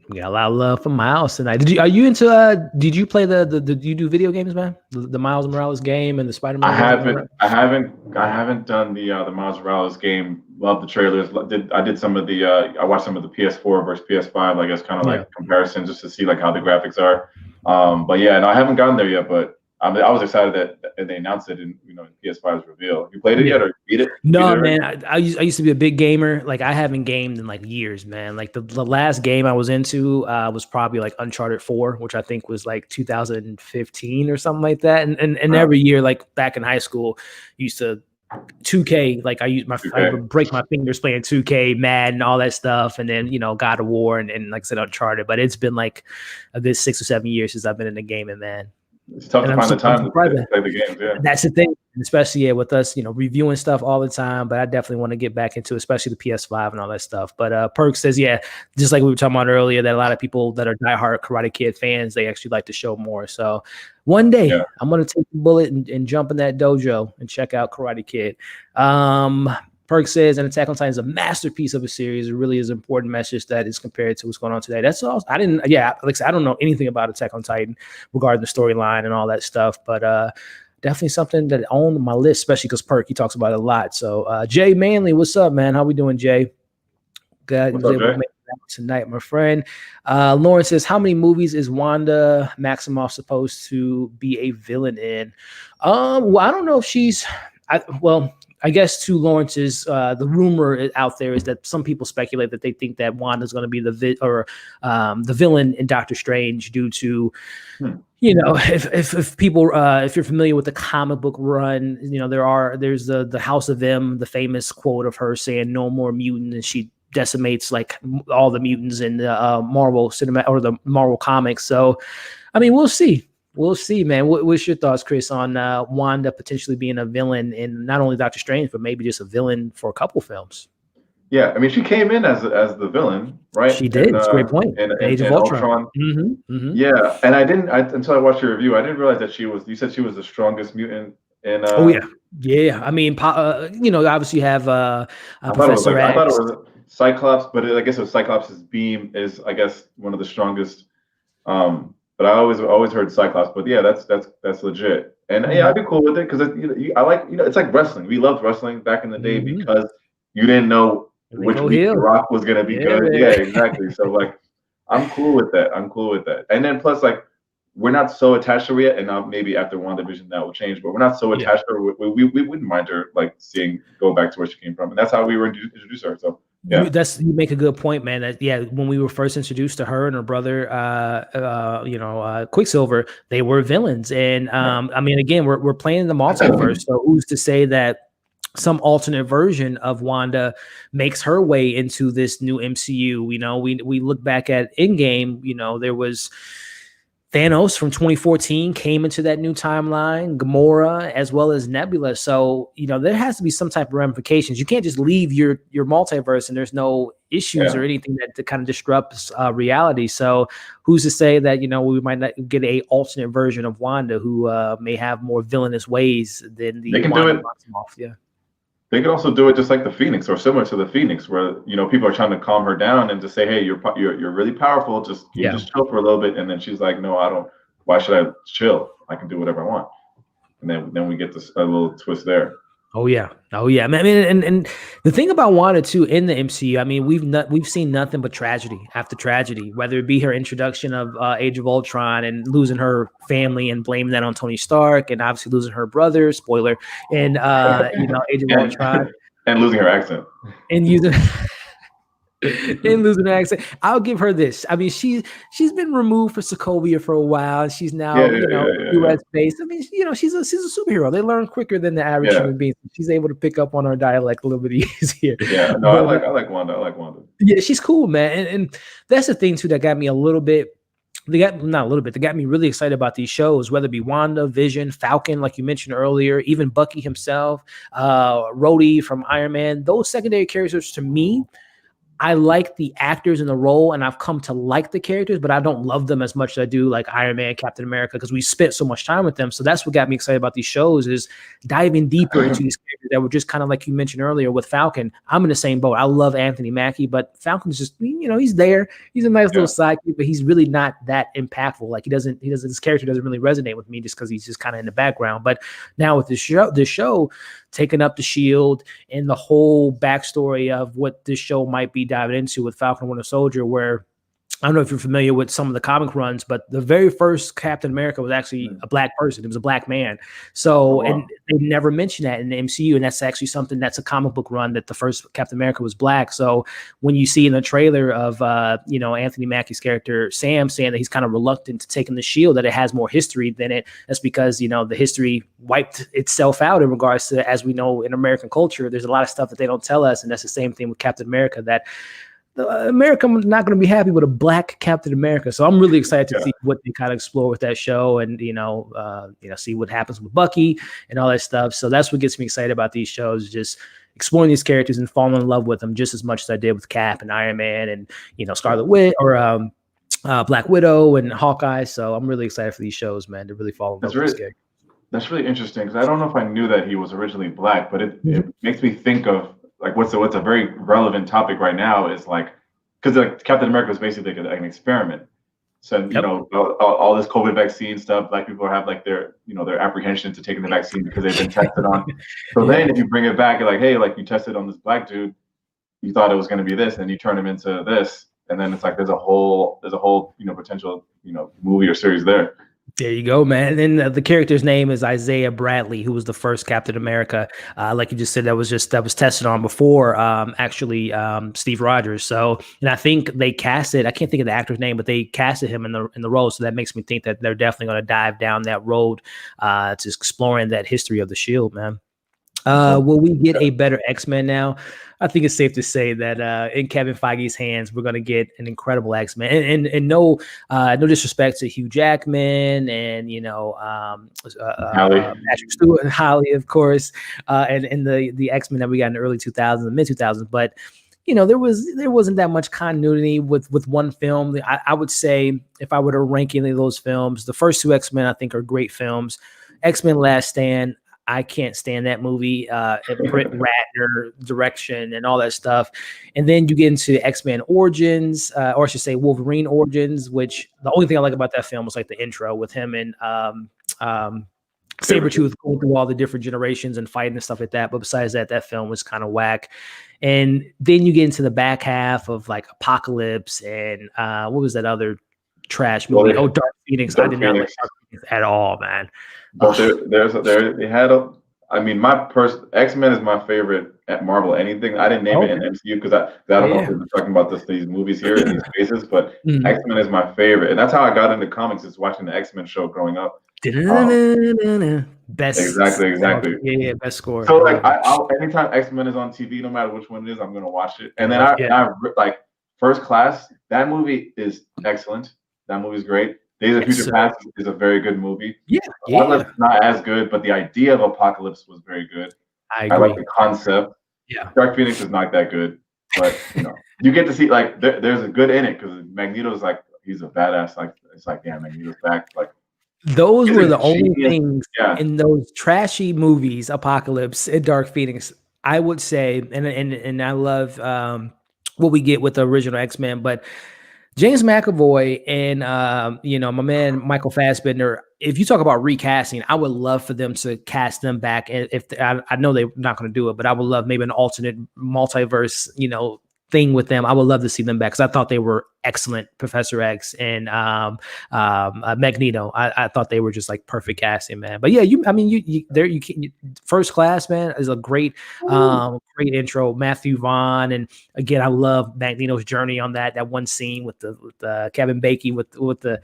We got a lot of love for Miles tonight. Did you play did you do video games, man? The Miles Morales game and the Spider-Man game? I haven't done the Miles Morales game. Love the trailers. I did some of the I watched some of the PS4 versus PS5, I guess, kind of like comparison, just to see like how the graphics are. But yeah, no, I haven't gotten there yet, but I was excited that they announced it in PS5's reveal. You played it yet or beat it? No, man. I used to be a big gamer. Like, I haven't gamed in like years, man. Like the last game I was into was probably like Uncharted 4, which I think was like 2015 or something like that. And every year, like back in high school, used to 2K. Like I would break my fingers playing 2K, Madden, all that stuff, and then God of War and like I said, Uncharted. But it's been like a good 6 or 7 years since I've been in the gaming, man. It's tough to find the time to play the games. Yeah, that's the thing, especially with us, reviewing stuff all the time. But I definitely want to get back into, especially the PS5 and all that stuff. But Perk says, just like we were talking about earlier, that a lot of people that are diehard Karate Kid fans, they actually like to show more. So one day I'm going to take the bullet and jump in that dojo and check out Karate Kid. Perk says, an Attack on Titan is a masterpiece of a series. It really is an important message that is compared to what's going on today. That's all. I don't know anything about Attack on Titan regarding the storyline and all that stuff, but definitely something that on my list, especially because Perk, he talks about it a lot. So Jay Manley, what's up, man? How we doing, Jay? Good. What's up, Jay? Tonight, my friend. Lauren says, how many movies is Wanda Maximoff supposed to be a villain in? Well, I don't know if she's I guess to Lawrence's, the rumor out there is that some people speculate that they think that Wanda's going to be the villain in Doctor Strange due to, if people, if you're familiar with the comic book run, there's the House of M, the famous quote of her saying no more mutant, and she decimates like all the mutants in the Marvel cinema or the Marvel comics. So, I mean, we'll see. We'll see, man. What's your thoughts, Chris, on Wanda potentially being a villain in not only Doctor Strange, but maybe just a villain for a couple films? Yeah, I mean, she came in as the villain, right? She did. It's a great point. In Age of Ultron. Yeah, and until I watched your review, I didn't realize that you said she was the strongest mutant in. Oh yeah. I mean, obviously you have Professor X. I thought it was Cyclops, but I guess it was Cyclops' beam is, I guess, one of the strongest. But I always heard Cyclops. But yeah, that's legit. And I'd be cool with it because I like it's like wrestling. We loved wrestling back in the day because you didn't know which week The Rock was gonna be good. Yeah, exactly. So like, I'm cool with that. And then plus like, we're not so attached to her yet. And now maybe after WandaVision that will change. But we're not so attached to her. We wouldn't mind her like go back to where she came from. And that's how we were introduced to her. So. Yeah, you make a good point, man. That when we were first introduced to her and her brother, Quicksilver, they were villains, and I mean, again, we're playing in the multiverse, so who's to say that some alternate version of Wanda makes her way into this new MCU? We look back at Endgame. There was Thanos from 2014 came into that new timeline, Gamora, as well as Nebula. So, there has to be some type of ramifications. You can't just leave your multiverse and there's no issues or anything that kind of disrupts reality. So who's to say that, we might not get a alternate version of Wanda who may have more villainous ways than the Wanda Maximoff. Yeah. They could also do it just like the Phoenix, or similar to the Phoenix, where people are trying to calm her down and just say, "Hey, you're really powerful. Just chill for a little bit." And then she's like, "No, I don't. Why should I chill? I can do whatever I want." And then we get this a little twist there. Oh yeah. I mean, and the thing about Wanda too in the MCU, I mean, we've seen nothing but tragedy after tragedy. Whether it be her introduction of Age of Ultron and losing her family and blaming that on Tony Stark, and obviously losing her brother, spoiler, and Age of Ultron, and losing her accent, and using. In losing her accent. I'll give her this. I mean, she's been removed for Sokovia for a while, and she's now U.S. based. I mean, she's a superhero. They learn quicker than the average human being. She's able to pick up on our dialect a little bit easier. Yeah, no, but, I like Wanda. I like Wanda. Yeah, she's cool, man. And that's the thing too that got me a little bit. They got me really excited about these shows, whether it be WandaVision, Falcon, like you mentioned earlier, even Bucky himself, Rhodey from Iron Man. Those secondary characters, to me, I like the actors in the role, and I've come to like the characters, but I don't love them as much as I do like Iron Man, Captain America, because we spent so much time with them. So that's what got me excited about these shows, is diving deeper into these characters that were just kind of like you mentioned earlier with Falcon. I'm in the same boat. I love Anthony Mackie, but Falcon's just, he's there. He's a nice little sidekick, but he's really not that impactful. Like his character doesn't really resonate with me just because he's just kind of in the background. But now with this show taking up the shield and the whole backstory of what this show might be diving into with Falcon and Winter Soldier, where I don't know if you're familiar with some of the comic runs, but the very first Captain America was actually a black person. It was a black man. So, and they never mentioned that in the MCU. And that's actually something that's a comic book run, that the first Captain America was black. So when you see in the trailer of, Anthony Mackie's character, Sam, saying that he's kind of reluctant to taking the shield, that it has more history than it, that's because, the history wiped itself out in regards to, as we know, in American culture, there's a lot of stuff that they don't tell us. And that's the same thing with Captain America, that America is not going to be happy with a black Captain America. So I'm really excited to see what they kind of explore with that show, and see what happens with Bucky and all that stuff. So that's what gets me excited about these shows, just exploring these characters and falling in love with them just as much as I did with Cap and Iron Man and Scarlet Witch or Black Widow and Hawkeye. So I'm really excited for these shows, man, to really fall in love with these characters. That's really interesting, because I don't know if I knew that he was originally black, but it makes me think of like what's a very relevant topic right now is like, because like Captain America is basically like an experiment. So all this COVID vaccine stuff, black people have like their apprehension to taking the vaccine because they've been tested on. So then if you bring it back, you're like, hey, like you tested on this black dude, you thought it was going to be this, and you turn him into this, and then it's like there's a whole potential movie or series there. There you go, man. And then the character's name is Isaiah Bradley, who was the first Captain America. Like you just said, that was tested on before Steve Rogers. So, and I think they casted, I can't think of the actor's name, but they casted him in the role. So that makes me think that they're definitely going to dive down that road to exploring that history of the Shield, man. Will we get a better X-Men now? I think it's safe to say that in Kevin Feige's hands, we're going to get an incredible X-Men. And no disrespect to Hugh Jackman and Patrick Stewart and Holly, of course, and the X-Men that we got in the early 2000s and mid 2000s, but there wasn't that much continuity with one film. I would say, if I were to rank any of those films, the first two X-Men I think are great films. X-Men Last Stand, I can't stand that movie, Britt Ratner direction and all that stuff. And then you get into X-Men Origins, or I should say Wolverine Origins, which the only thing I like about that film was like the intro with him and Sabretooth going through all the different generations and fighting and stuff like that. But besides that film was kind of whack. And then you get into the back half of like Apocalypse and what was that other trash movie? Dark Phoenix. I did not like Dark Phoenix at all, man. But X-Men is my favorite at Marvel. Anything I didn't name it in MCU because I don't know if we're talking about these movies here in these spaces, but X-Men is my favorite, and that's how I got into comics, is watching the X-Men show growing up. Best exactly. Yeah, best score. So like, I'll anytime X-Men is on TV, no matter which one it is, I'm gonna watch it. And then I like First Class. That movie is excellent. That movie's great. Days of Future Past is a very good movie. Apocalypse is not as good, but the idea of Apocalypse was very good. I like the concept. Yeah. Dark Phoenix is not that good, but you get to see like there's a good in it because Magneto's like, he's a badass. Like it's like, yeah, Magneto's back. Like those were the only things in those trashy movies, Apocalypse and Dark Phoenix, I would say, and I love what we get with the original X-Men, but James McAvoy and my man Michael Fassbender, if you talk about recasting, I would love for them to cast them back. If I know they're not going to do it, but I would love maybe an alternate multiverse, thing with them. I would love to see them back because I thought they were excellent. Professor X and Magneto. I thought they were just like perfect casting, man. But yeah, First Class, man, is a great great intro. Matthew Vaughn, and again, I love Magneto's journey on that one scene with the Kevin Bacon with the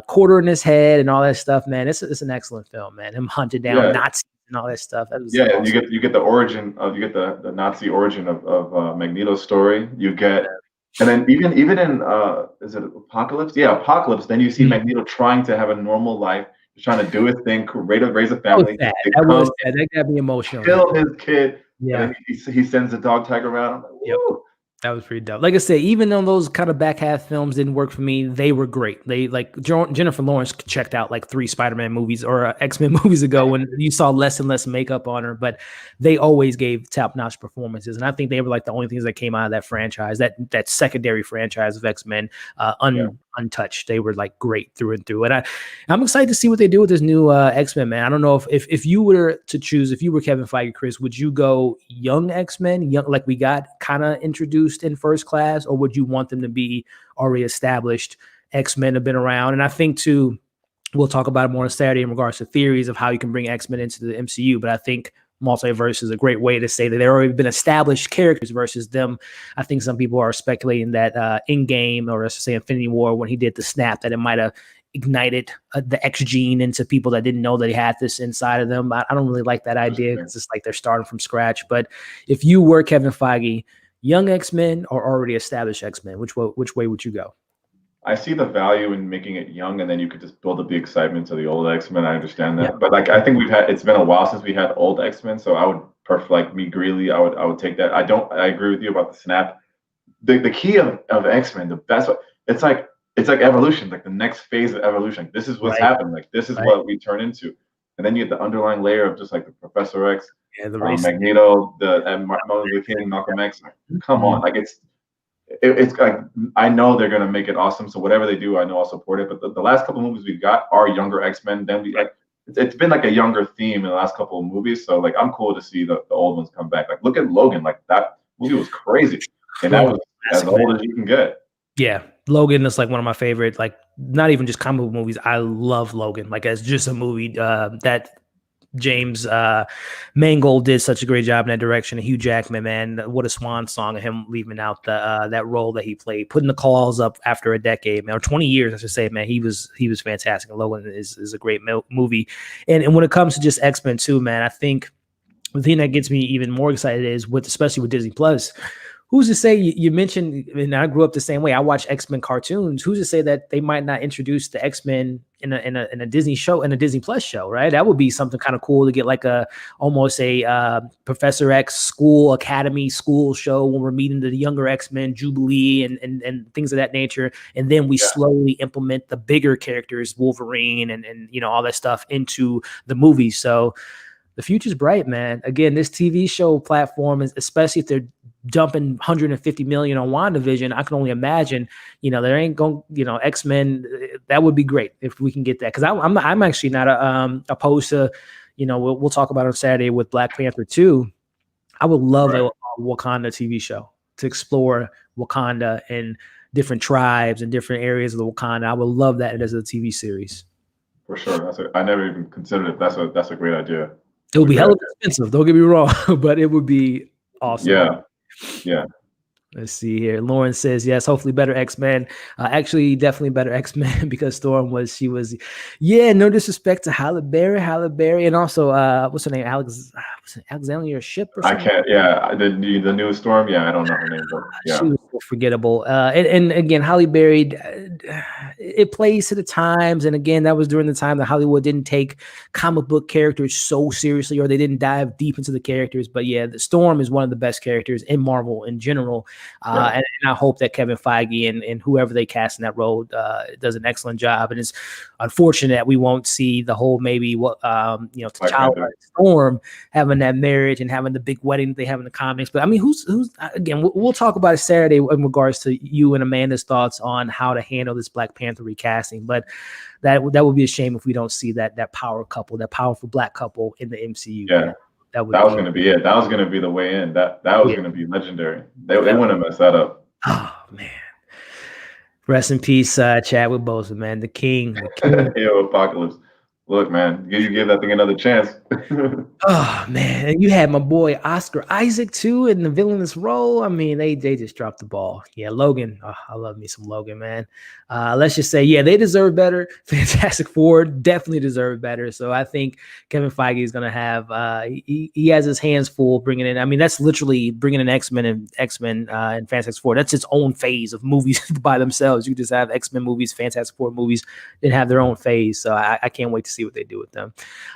quarter in his head and all that stuff, man. It's an excellent film, man. Him hunted down Nazis and all that stuff. That was awesome. You get the origin of the Nazi origin of Magneto's story. You get, and then even in is it Apocalypse? Yeah, Apocalypse. Then you see Magneto trying to have a normal life, trying to do his thing, raise a family. That got me emotional. Kill his kid. Yeah, and he sends the dog tag around. I'm like, woo. That was pretty dope. Like I said, even though those kind of back half films didn't work for me, they were great. They like Jennifer Lawrence checked out like 3 Spider-Man movies or X-Men movies ago when you saw less and less makeup on her, but they always gave top-notch performances. And I think they were like the only things that came out of that franchise, that secondary franchise of X-Men, untouched. They were like great through and through. And I'm excited to see what they do with this new X-Men, man. I don't know if you were to choose, if you were Kevin Feige, Chris, would you go young X-Men, like we got kind of introduced in First Class, or would you want them to be already established X-Men have been around? And I think too, we'll talk about it more on Saturday in regards to theories of how you can bring X-Men into the MCU, but I think multiverse is a great way to say that they've already been established characters versus them. I think some people are speculating that Endgame, or let's say Infinity War, when he did the snap, that it might have ignited the X gene into people that didn't know they had this inside of them. I don't really like that idea because it's like they're starting from scratch. But if you were Kevin Feige, young X-Men or already established X-Men, which way would you go? I see the value in making it young, and then you could just build up the excitement to the old X-Men. I understand that, but like I think it's been a while since we had old X-Men, so I would prefer, like me, Greeley. I would take that. I agree with you about the snap. The key of X-Men, the best. It's like evolution, like the next phase of evolution. Like, this is what's happened. Like this is what we turn into, and then you get the underlying layer of just like the Professor X, the Magneto, and Martin Luther King, Malcolm X. Like, come on, like it's like, I know they're gonna make it awesome. So whatever they do, I know I'll support it. But the last couple of movies we got are younger X-Men. Then it's been like a younger theme in the last couple of movies. So like I'm cool to see the old ones come back. Like look at Logan. Like that movie was crazy, and that was as old as you can get. Yeah, Logan is like one of my favorite. Like not even just comic book movies. I love Logan. Like as just a movie that James Mangold did such a great job in that direction. And Hugh Jackman, man, what a swan song of him leaving out that role that he played, putting the claws up after a decade, man, or 20 years, I should say, man. He was fantastic. Logan is a great movie. And when it comes to just X-Men too, man, I think the thing that gets me even more excited is especially with Disney Plus. Who's to say, you mentioned, and I grew up the same way. I watch X-Men cartoons. Who's to say that they might not introduce the X-Men in a Disney show, in a Disney Plus show, right? That would be something kind of cool to get like almost a Professor X school show when we're meeting the younger X-Men, Jubilee and things of that nature. And then we slowly implement the bigger characters, Wolverine and all that stuff into the movie. So the future's bright, man. Again, this TV show platform is, especially if they're dumping 150 million on WandaVision, I can only imagine, there ain't going, X-Men, that would be great if we can get that. Cause I'm actually not opposed to, we'll talk about it on Saturday with Black Panther 2. I would love a Wakanda TV show to explore Wakanda and different tribes and different areas of the Wakanda. I would love that as a TV series. For sure. I never even considered it. That's a great idea. It would be hella expensive, don't get me wrong, but it would be awesome. Yeah. Let's see here. Lauren says, yes, hopefully better X-Men. Actually, definitely better X-Men because Storm no disrespect to Halle Berry. And also, what's her name? Alexandria Ship or something? I can't, the new Storm. Yeah, I don't know her name, but yeah. She was so forgettable. And again, Halle Berry, it plays to the times. And again, that was during the time that Hollywood didn't take comic book characters so seriously, or they didn't dive deep into the characters. But yeah, the Storm is one of the best characters in Marvel in general. And I hope that Kevin Feige and whoever they cast in that role does an excellent job. And it's unfortunate that we won't see the whole T'Challa and Storm having that marriage and having the big wedding they have in the comics. But I mean, who's again? We'll talk about it Saturday in regards to you and Amanda's thoughts on how to handle this Black Panther recasting. But that would be a shame if we don't see that power couple, that powerful Black couple in the MCU. Yeah. That would That was be, gonna be it. That was gonna be the way in. That was yeah. gonna be legendary. They wouldn't mess that up. Oh man. Rest in peace, Chadwick Boseman, man. The king. The king. Yo, Apocalypse. Look, man, you give that thing another chance. Oh man, and you had my boy Oscar Isaac too in the villainous role. I mean, they just dropped the ball. Yeah, Logan. Oh, I love me some Logan, man. Let's just say, yeah, they deserve better. Fantastic Four definitely deserve better. So I think Kevin Feige is gonna have he has his hands full bringing in. I mean, that's literally bringing in X-Men and Fantastic Four. That's its own phase of movies by themselves. You just have X-Men movies, Fantastic Four movies, that have their own phase. So I can't wait to see what they do with them.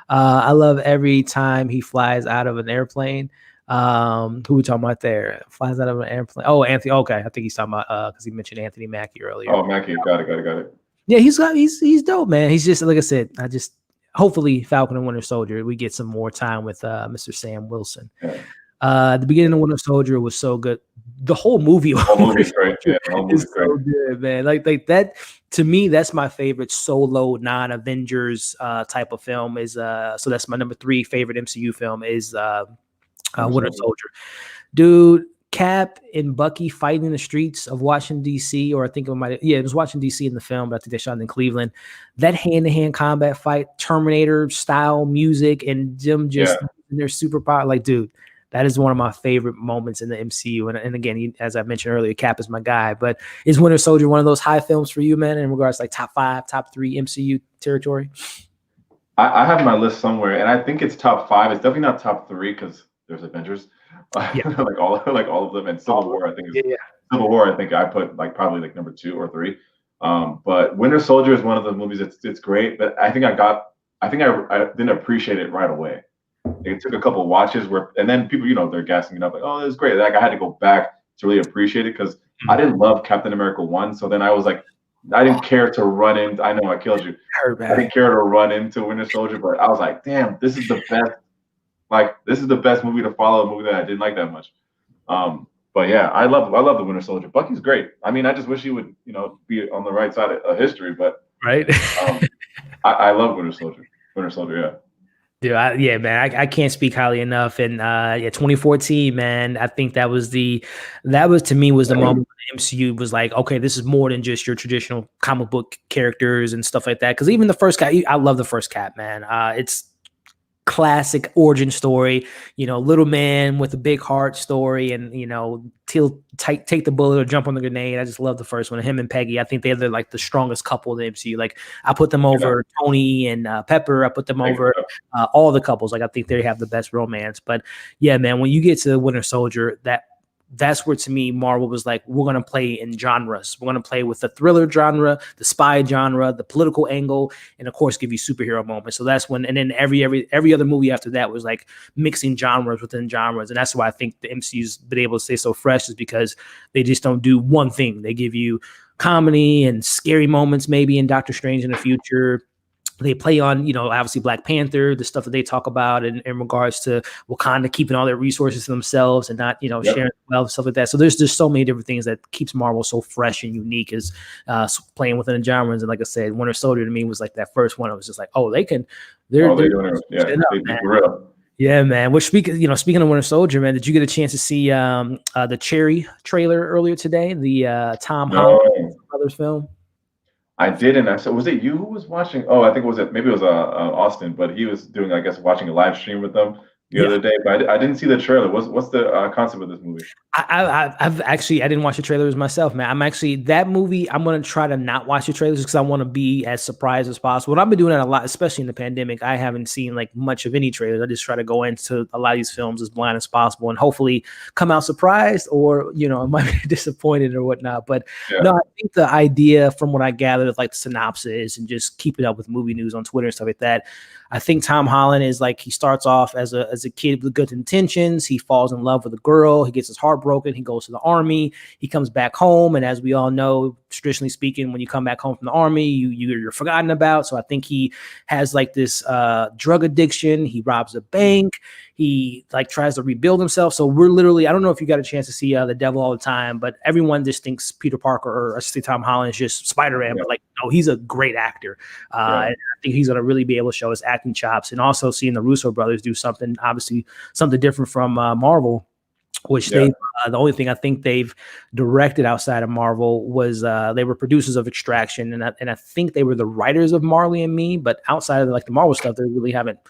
I love every time he flies out of an airplane. Who we talking about there? Flies out of an airplane. Oh, Anthony. Okay, I think he's talking about because he mentioned Anthony Mackie earlier. Oh, Mackie, got it. Yeah, he's dope, man. He's just like I said. Hopefully Falcon and Winter Soldier, we get some more time with Mr. Sam Wilson. Yeah. The beginning of Winter Soldier was so good. The whole movie, movie's great. Yeah, the whole movie's so good, man. Like that to me, that's my favorite solo non-Avengers type of film. Is so that's my number 3 favorite MCU film is Winter Soldier. Dude, Cap and Bucky fighting in the streets of Washington D.C. or I think it was Washington D.C. in the film, but I think they shot it in Cleveland. That hand-to-hand combat fight, Terminator style music, and them just their superpower, like dude. That is one of my favorite moments in the MCU. And again, as I mentioned earlier, Cap is my guy. But is Winter Soldier one of those high films for you, man, in regards to like top 5, top 3 MCU territory? I have my list somewhere, and I think it's top 5. It's definitely not top 3 because there's Avengers, like all of them, and Civil War. I think Civil War. I think I put like probably like number 2 or 3. But Winter Soldier is one of those movies. It's great, but I think I didn't appreciate it right away. It took a couple watches and then people, they're gassing it up like, oh, this is great. Like I had to go back to really appreciate it because I didn't love Captain America 1. So then I was like, I didn't care to run in. I know I killed you. I didn't care to run into Winter Soldier, but I was like, damn, this is the best. Like this is the best movie to follow, a movie that I didn't like that much. But yeah, I love the Winter Soldier. Bucky's great. I mean, I just wish he would, be on the right side of history. But right, I love Winter Soldier. Yeah. Dude, I can't speak highly enough. And 2014, man, I think that was to me was the moment when the MCU was like, okay, this is more than just your traditional comic book characters and stuff like that. Because even the first Cap, I love the first Cap, man. It's classic origin story, little man with a big heart story, and he'll take the bullet or jump on the grenade. I just love the first one. Him and Peggy, I think they're like the strongest couple in the MCU. Like I put them over Tony and Pepper. I put them over all the couples. Like I think they have the best romance. But yeah, man, when you get to Winter Soldier, that's where to me Marvel was like, we're going to play in genres. We're going to play with the thriller genre, the spy genre, the political angle, and of course give you superhero moments. So that's when, and then every other movie after that was like mixing genres within genres. And that's why I think the MCU's been able to stay so fresh, is because they just don't do one thing. They give you comedy and scary moments, maybe in Doctor Strange in the future. They play on, obviously Black Panther, the stuff that they talk about in regards to Wakanda keeping all their resources to themselves and not, sharing wealth, stuff like that. So there's just so many different things that keeps Marvel so fresh and unique, is playing within the genres. And like I said, Winter Soldier to me was like that first one. I was just like, oh, they're doing it. Real. Yeah, man. Which speaking of Winter Soldier, man, did you get a chance to see the Cherry trailer earlier today? The Tom Holland Brothers film? I didn't. I said, was it you who was watching? Oh, I think maybe it was Austin, but he was doing, I guess, watching a live stream with them the other day. But I didn't see the trailer. What's the concept of this movie? I didn't watch the trailers myself, man. That movie, I'm going to try to not watch the trailers because I want to be as surprised as possible. And I've been doing that a lot, especially in the pandemic. I haven't seen like much of any trailers. I just try to go into a lot of these films as blind as possible and hopefully come out surprised, or, I might be disappointed or whatnot. But no, I think the idea from what I gathered of like the synopsis and just keeping up with movie news on Twitter and stuff like that, I think Tom Holland is like, he starts off as a kid with good intentions. He falls in love with a girl. He gets his heart broken. He goes to the army. He comes back home. And as we all know, traditionally speaking, when you come back home from the army, you're forgotten about. So I think he has like this drug addiction. He robs a bank. He like tries to rebuild himself. So we're literally, I don't know if you got a chance to see The Devil All the Time, but everyone just thinks Peter Parker, or I should say Tom Holland, is just Spider-Man. But like, know, he's a great actor. And I think he's going to really be able to show his acting chops, and also seeing the Russo brothers do something, obviously something different from Marvel, which they the only thing I think they've directed outside of Marvel was they were producers of Extraction, and I think they were the writers of Marley and Me, but outside of like the Marvel stuff, they really haven't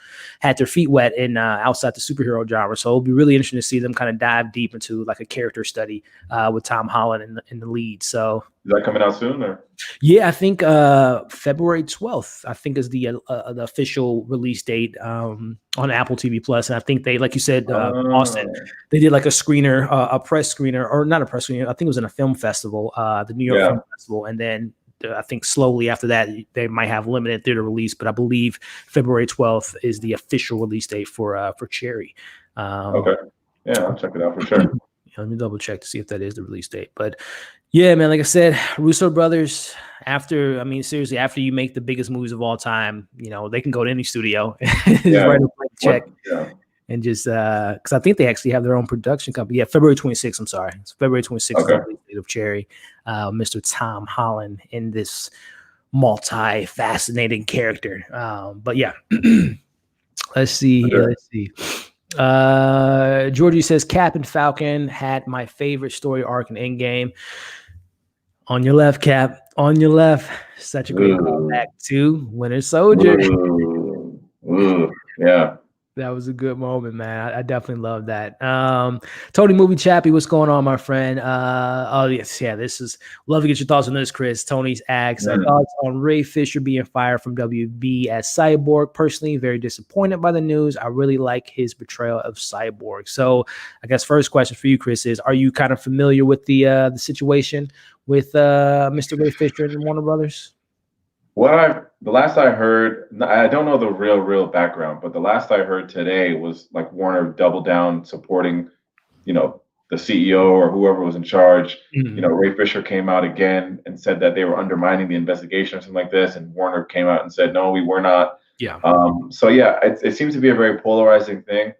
had their feet wet in outside the superhero genre. So it'll be really interesting to see them kind of dive deep into like a character study with Tom Holland in the lead. So is that coming out soon, or? Yeah, I think February 12th, I think, is the official release date on Apple TV Plus. And I think they, like you said, Austin, they did like a screener, a press screener, or not a press screener. I think it was in a film festival, the New York Film Festival. And then I think slowly after that, they might have limited theater release. But I believe February 12th is the official release date for Cherry. Okay. Yeah, I'll check it out for sure. Let me double check to see if that is the release date. But yeah, man, like I said, Russo brothers, seriously, after you make the biggest movies of all time, you know, they can go to any studio and just write a blank check and just, because I think they actually have their own production company. Yeah, February 26th, I'm sorry. It's February 26th is the release date of Cherry. Mr. Tom Holland in this multi-fascinating character. But yeah, let's see here. Let's see. Georgie says Cap and Falcon had my favorite story arc in Endgame. On your left, Cap. On your left. Such a great callback to Winter Soldier. Yeah. That was a good moment, man. I definitely love that. Tony Movie Chappie, what's going on, my friend? This is love to get your thoughts on this, Chris. Tony's asks thoughts on Ray Fisher being fired from WB as Cyborg. Personally, very disappointed by the news. I really like his portrayal of Cyborg. So I guess first question for you, Chris, is are you kind of familiar with the situation with Mr. Ray Fisher and Warner Brothers? The last I heard, I don't know the real background, but the last I heard today was like Warner doubled down supporting, you know, the CEO or whoever was in charge. You know, Ray Fisher came out again and said that they were undermining the investigation or something like this, and Warner came out and said, no, we were not. Yeah. So yeah, it seems to be a very polarizing thing.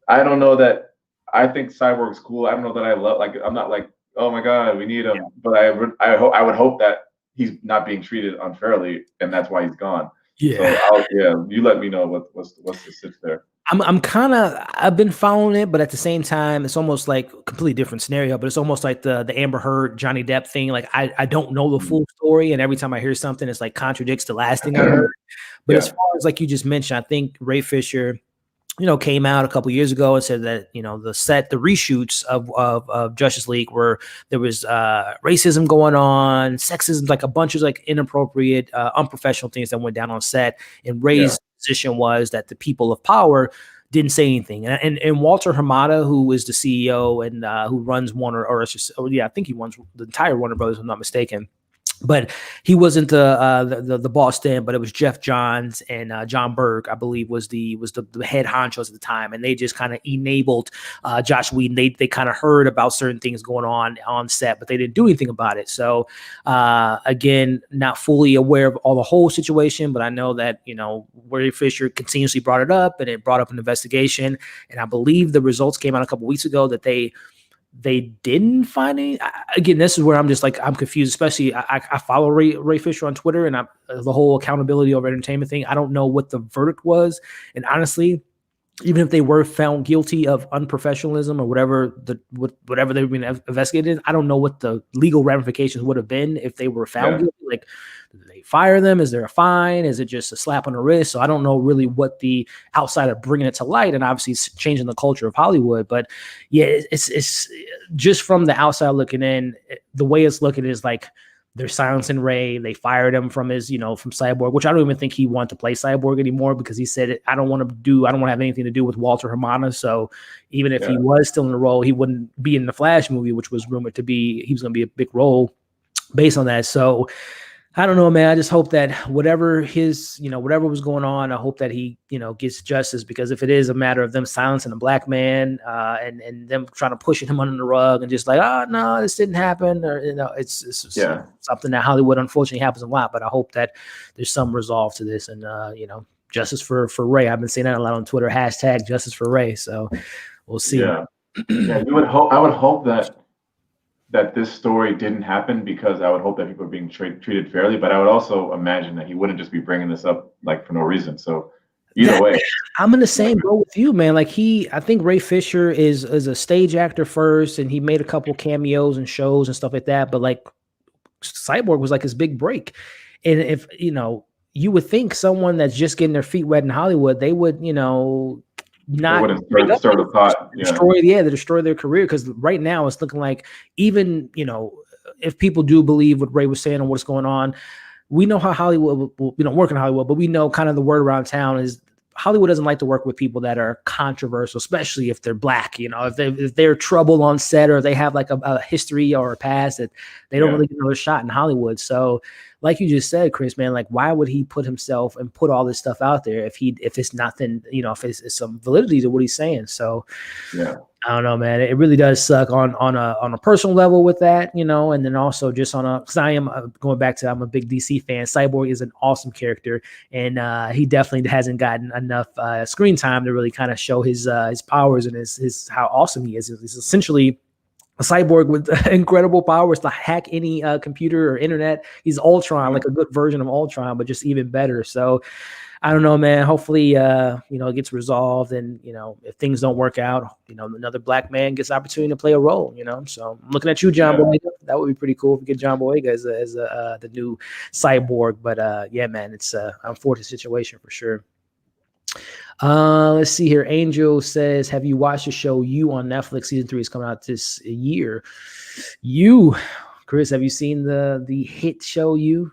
I don't know that I think Cyborg's cool. I don't know that I love, like, I'm not like, oh my God, we need him. Yeah. But I would hope that he's not being treated unfairly, and that's why he's gone. Yeah. So you let me know what's the sit there. I've been following it, but at the same time, it's almost like a completely different scenario. But it's almost like the Amber Heard, Johnny Depp thing. Like I don't know the full story, and every time I hear something, it's like contradicts the last thing I heard. But as far as like you just mentioned, I think Ray Fisher, you know, came out a couple of years ago and said that, you know, the reshoots of Justice League there was racism going on, sexism, like a bunch of like inappropriate, unprofessional things that went down on set. And Ray's position was that the people of power didn't say anything. And Walter Hamada, who is the CEO and who runs Warner, I think he runs the entire Warner Brothers, if I'm not mistaken. But he wasn't the boss then, but it was Jeff Johns and John Berg, I believe, was the head honchos at the time, and they just kind of enabled Josh Whedon. They kind of heard about certain things going on set, but they didn't do anything about it. So again, not fully aware of all the whole situation, but I know that, you know, Ray Fisher continuously brought it up, and it brought up an investigation, and I believe the results came out a couple weeks ago that they didn't find any. Again, this is where I'm just like, I'm confused, especially I follow Ray Fisher on Twitter, and the whole accountability over entertainment thing. I don't know what the verdict was. And honestly, even if they were found guilty of unprofessionalism or whatever they've been investigated, I don't know what the legal ramifications would have been if they were found guilty. Like, did they fire them? Is there a fine? Is it just a slap on the wrist? So I don't know really what the outside of bringing it to light, and obviously it's changing the culture of Hollywood. But yeah, it's just from the outside looking in, the way it's looking is like they're silencing Ray. They fired him from his, from Cyborg, which I don't even think he wanted to play Cyborg anymore, because he said, I don't want to have anything to do with Walter Hamada. So even if he was still in the role, he wouldn't be in the Flash movie, which was rumored to be, he was going to be a big role based on that. So I don't know, man. I just hope that whatever was going on, I hope that he, gets justice, because if it is a matter of them silencing a black man and them trying to push him under the rug and just like, oh, no, this didn't happen. Or, it's something that Hollywood unfortunately happens a lot, but I hope that there's some resolve to this and, justice for Ray. I've been saying that a lot on Twitter, hashtag justice for Ray. So we'll see. Yeah. I would hope that that this story didn't happen because I would hope that people are being treated fairly, but I would also imagine that he wouldn't just be bringing this up like for no reason. So either way, I'm in the same boat with you, man. Like I think Ray Fisher is a stage actor first, and he made a couple cameos and shows and stuff like that. But like Cyborg was like his big break. And if, you would think someone that's just getting their feet wet in Hollywood, they would, not start a pot. Destroy their career. Because right now it's looking like, even, if people do believe what Ray was saying and what's going on, we know how Hollywood, we don't work in Hollywood, but we know kind of the word around town is Hollywood doesn't like to work with people that are controversial, especially if they're black. If they're trouble on set, or they have like a history or a past, that they don't really get another shot in Hollywood. So like you just said, Chris, man, like why would he put himself and put all this stuff out there if it's nothing, if it's some validity to what he's saying? So yeah. I don't know, man. It really does suck on a personal level with that, and then also just because I am going back to, I'm a big DC fan. Cyborg is an awesome character, and he definitely hasn't gotten enough screen time to really kind of show his powers and his how awesome he is. He's essentially a cyborg with incredible powers to hack any computer or internet. He's Ultron, like a good version of Ultron, but just even better. So I don't know, man. Hopefully, it gets resolved, and if things don't work out, another black man gets opportunity to play a role. So I'm looking at you, John Boyega. That would be pretty cool if we get John Boyega as the new Cyborg. But yeah, man, it's an unfortunate situation for sure. Let's see here. Angel says, have you watched the show You on Netflix? Season 3 is coming out this year. You, Chris, have you seen the hit show You?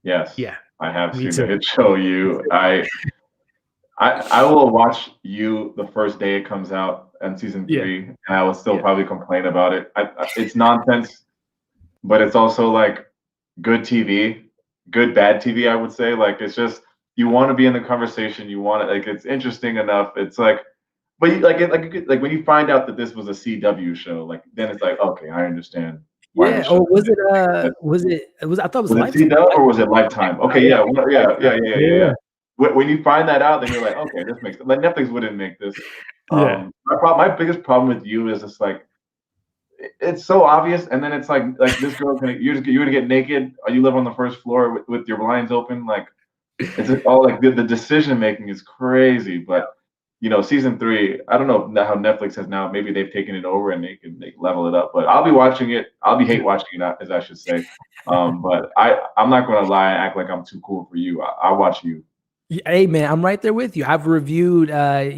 Yes. Yeah. I have seen the hit show You. I will watch You the first day it comes out in season 3, and I will still probably complain about it. It's nonsense, but it's also like good TV, good bad TV. I would say, like, it's just, you want to be in the conversation. You want it, like, it's interesting enough. It's like, but like when you find out that this was a CW show, like, then it's like, okay, I understand. Yeah, or was it? I thought it was Lifetime. CW or was it Lifetime? Okay, yeah. When you find that out, then you're like, okay, this makes sense. Like, Netflix wouldn't make this. My biggest problem with You is just like, it's so obvious, and then it's like this girl's you're gonna get naked, or you live on the first floor with your blinds open, like. It's just all like the decision making is crazy, but season 3, I don't know how Netflix has now. Maybe they've taken it over and they level it up. But I'll be watching it. I'll be hate watching it, as I should say. But I'm not going to lie and act like I'm too cool for You. I'll watch You. Hey man, I'm right there with you. I've reviewed.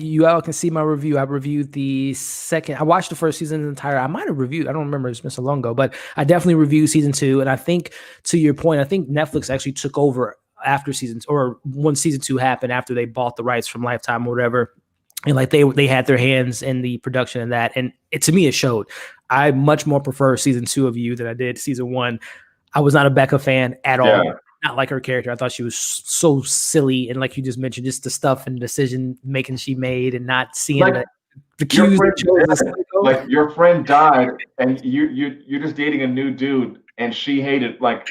You all can see my review. I've reviewed the second. I watched the first season entire. I might have reviewed. I don't remember. It's been so long ago, but I definitely reviewed season 2. And I think, to your point, I think Netflix actually took over after seasons, or when season 2 happened, after they bought the rights from Lifetime or whatever, and like they had their hands in the production of that. And to me, it showed. I much more prefer season 2 of You than I did season 1. I was not a Becca fan at all. Not like her character. I thought she was so silly, and like you just mentioned, just the stuff and decision making she made, and not seeing like, the cues. Like, your friend died, and you're just dating a new dude, and she hated, like.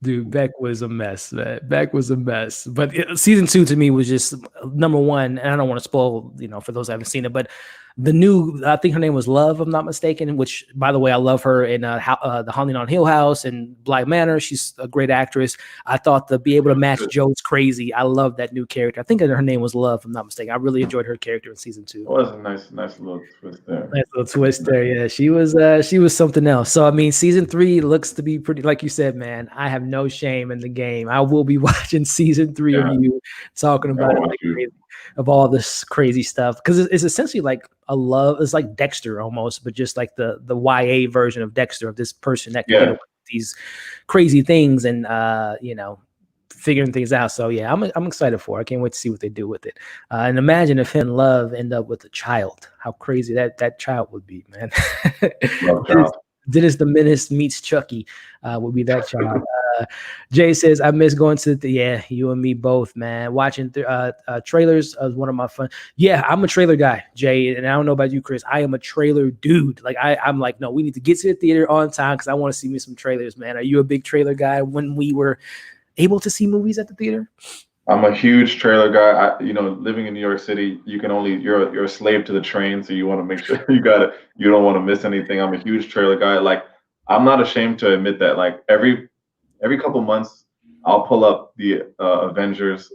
Dude, Beck was a mess, man. Beck was a mess. But season 2 to me was just number 1. And I don't want to spoil, for those who haven't seen it, but the new, I think her name was Love, if I'm not mistaken, which, by the way, I love her in The Haunting on Hill House and Bly Manor. She's a great actress. I thought to be able to match Joe's Crazy. I love that new character. I think her name was Love, if I'm not mistaken. I really enjoyed her character in season 2. It was a nice little twist there. Nice little twist there. Yeah, she was something else. So, I mean, season 3 looks to be pretty, like you said, man, I have no shame in the game. I will be watching season 3 of You, talking about it like crazy, of all this crazy stuff, because it's essentially like it's like Dexter almost, but just like the YA version of Dexter, of this person that can do these crazy things and figuring things out. So yeah, I'm excited for it. I can't wait to see what they do with it. And imagine if him and Love end up with a child. How crazy that child would be, man. Dennis the Menace meets Chucky would be that child. Jay says, I miss going to you and me both, man. Watching trailers is one of my fun. Yeah, I'm a trailer guy, Jay, and I don't know about you, Chris. I am a trailer dude. Like I'm like, no, we need to get to the theater on time because I want to see me some trailers, man. Are you a big trailer guy when we were able to see movies at the theater? I'm a huge trailer guy. Living in New York City, you're a slave to the train, so you want to make sure you don't want to miss anything. I'm a huge trailer guy. Like, I'm not ashamed to admit that. Like, every couple months, I'll pull up the Avengers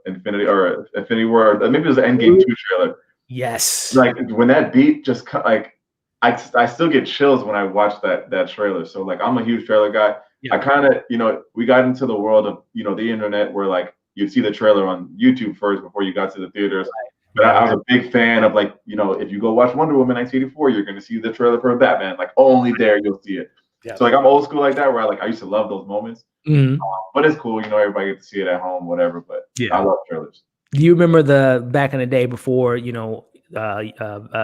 Infinity War, or maybe it was the Endgame 2 trailer. Yes. Like, when that beat just like, I still get chills when I watch that trailer. So like, I'm a huge trailer guy. Yeah. I kind of, we got into the world of, the internet where like you'd see the trailer on YouTube first before you got to the theaters. But I was a big fan of like, if you go watch Wonder Woman 1984, you're going to see the trailer for Batman. Like, only there you'll see it. Yeah. So like, I'm old school like that, where I used to love those moments. But it's cool, everybody gets to see it at home, whatever. But yeah, I love trailers. Do you remember the back in the day before,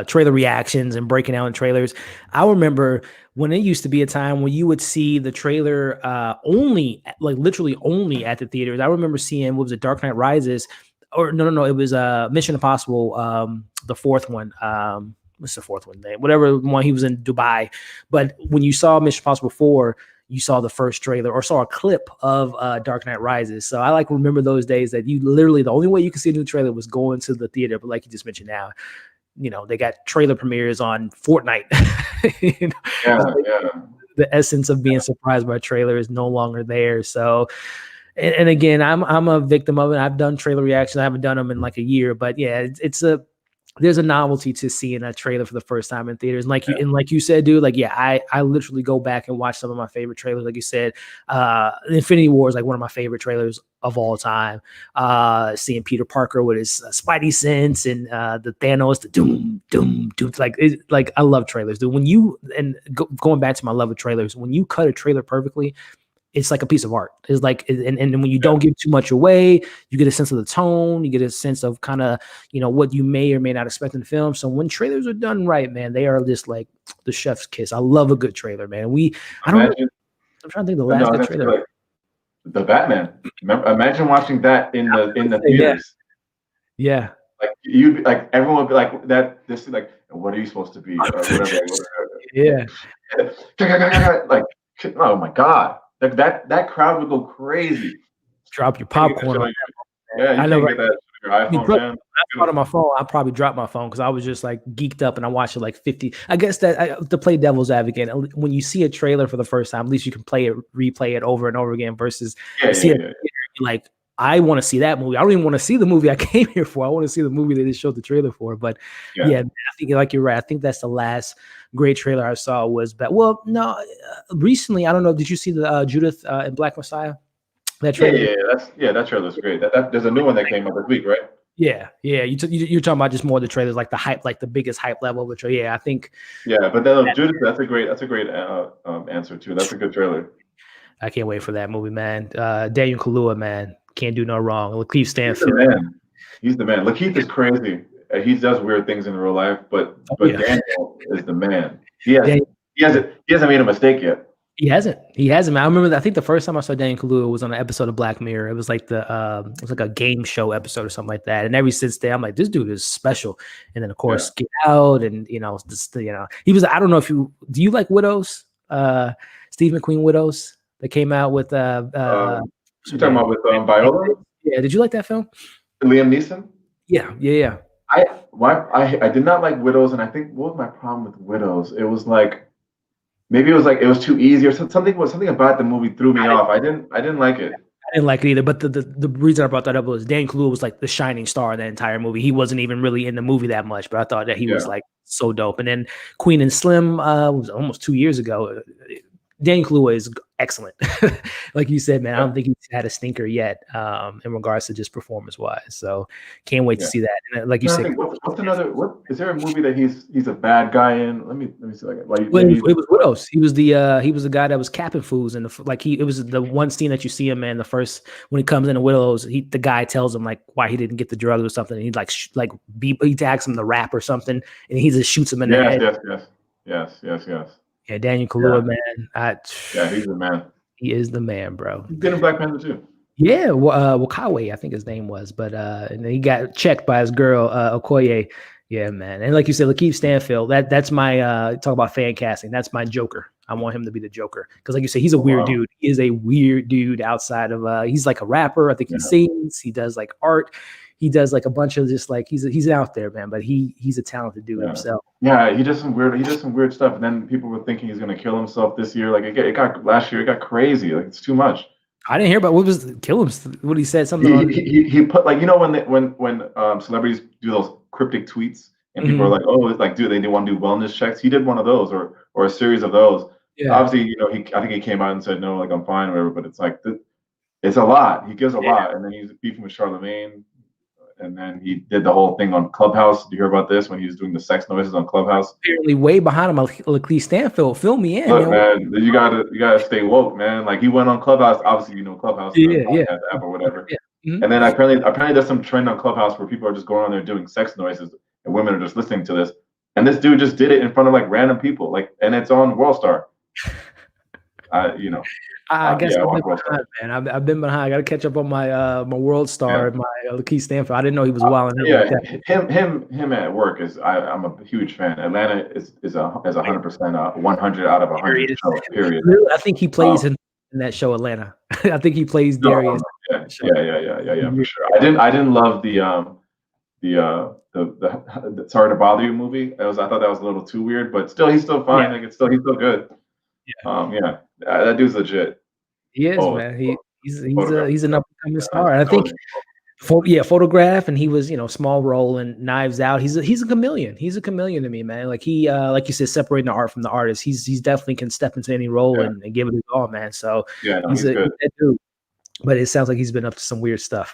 trailer reactions and breaking out in trailers? I remember when it used to be a time when you would see the trailer literally only at the theaters. I remember seeing, what was it, Dark Knight Rises, or no, it was Mission Impossible, the fourth one. What's the fourth one name? Whatever one, he was in Dubai. But when you saw Mission Impossible 4, you saw the first trailer or saw a clip of Dark Knight Rises. So I remember those days that you literally, the only way you could see a new trailer was going to the theater. But like you just mentioned now, they got trailer premieres on Fortnite. The essence of being surprised by a trailer is no longer there. So, and again, I'm a victim of it. I've done trailer reactions. I haven't done them in like a year, but yeah, there's a novelty to seeing a trailer for the first time in theaters. And like you said, dude, I literally go back and watch some of my favorite trailers. Like you said, Infinity War is like one of my favorite trailers of all time. Seeing Peter Parker with his Spidey sense and the Thanos, the doom, doom, doom. Like I love trailers, dude. Going back to my love of trailers, when you cut a trailer perfectly, it's like a piece of art. It's like, and when you don't give too much away, you get a sense of the tone, you get a sense of kind of, what you may or may not expect in the film. So when trailers are done right, man, they are just like the chef's kiss. I love a good trailer, man. I'm trying to think of the last good trailer. Like the Batman. Imagine watching that in the theaters. Yeah. Like you'd be like, everyone would be like that. This is like, what are you supposed to be? Or whatever. Yeah. Like, oh my God. Like that crowd would go crazy. Drop your popcorn. Yeah, I know. Get that your iPhone, man. On my phone, I probably dropped my phone because I was just like geeked up and I watched it like 50. I guess to play devil's advocate, when you see a trailer for the first time, at least you can replay it over and over again versus like, I want to see that movie. I don't even want to see the movie I came here for. I want to see the movie they just showed the trailer for. But yeah, I think like you're right. I think that's the last great trailer I saw was recently, I don't know. Did you see the Judith and Black Messiah? That trailer? Yeah, that trailer's great. There's a new one that came out this week, right? Yeah. You're talking about just more of the trailers, like the hype, like the biggest hype level of the trailer. Yeah, I think. Yeah, but then Judith, that's a great answer too. That's a good trailer. I can't wait for that movie, man. Daniel Kaluuya, man, can't do no wrong. Lakeith Stanfield. He's the man. Lakeith is crazy. He does weird things in real life, but Daniel is the man. He hasn't made a mistake yet. He hasn't. I remember I think the first time I saw Daniel Kaluuya was on an episode of Black Mirror. It was like it was like a game show episode or something like that. And ever since then, I'm like, this dude is special. And then of course, Get Out, and he was. I don't know if do you like Widows? Steve McQueen Widows that came out with. You're talking about with Viola? Yeah. Did you like that film? Liam Neeson? Yeah. I did not like Widows, and I think what was my problem with Widows? It was like. Maybe it was too easy, or something about the movie threw me off. I didn't like it. I didn't like it either. But the reason I brought that up was Dan Kaluuya was like the shining star in that entire movie. He wasn't even really in the movie that much, but I thought that he was like so dope. And then Queen and Slim was almost 2 years ago. Dan Kaluuya is excellent. Like you said, man, I don't think he's had a stinker yet in regards to just performance wise. So can't wait to see that. And like you said, what's another? What is there a movie that he's a bad guy in? Let me see. It was Widows. He was the guy that was capping fools, and it was the one scene that you see him, man. The first when he comes into Widows, the guy tells him like why he didn't get the drugs or something. And he he tags him the rap or something, and he just shoots him in the head. Yes. Yeah, Daniel Kaluuya, man. He's the man. He is the man, bro. He's been in Black Panther too. Yeah, Wakawe, I think his name was, but and then he got checked by his girl Okoye. Yeah, man. And like you said, Lakeith Stanfield, that's my talk about fan casting. That's my Joker. I want him to be the Joker. Because like you said, he's a weird dude. He is a weird dude outside of he's like a rapper. I think he sings, he does like art, he does like a bunch of just like he's out there, man. But he's a talented dude himself. Yeah, he does some weird stuff. And then people were thinking he's gonna kill himself this year. Like it got last year, it got crazy. Like it's too much. I didn't hear about what was kill him. What he said something. He put like when celebrities do those cryptic tweets and people are like, oh, it's like, dude, they want to do wellness checks. He did one of those or a series of those. Yeah. Obviously, I think he came out and said no, like I'm fine, or whatever. But it's like it's a lot. He gives a lot, and then he's beefing with Charlemagne, and then he did the whole thing on Clubhouse. Did you hear about this when he was doing the sex noises on Clubhouse? Apparently, way behind him, Lakeith Stanfield. Fill me in. Look, man, you gotta stay woke, man. Like he went on Clubhouse. Obviously, Clubhouse, app or whatever. Yeah. And then apparently there's some trend on Clubhouse where people are just going on there doing sex noises, and women are just listening to this. And this dude just did it in front of like random people, and it's on WorldStar. I guess I've been behind, man. I've been behind. I got to catch up on my my WorldStar, my Lakeith Stanfield. I didn't know he was wild. Him at work is. I'm a huge fan. Atlanta is 100%, 100 out of 100 show, period. I think he plays in that show Atlanta. I think he plays Darius. Yeah, for sure. I didn't love the Sorry to Bother You movie. I thought that was a little too weird, but still he's still fine. Like he's still good. Yeah. That dude's legit. He is, man. He's an up and coming star. And I think Photograph, and he was, small role in Knives Out. He's a chameleon. He's a chameleon to me, man. Like he like you said, separating the art from the artist. He's definitely can step into any role and give it his all, man. So he's good. That dude. But it sounds like he's been up to some weird stuff.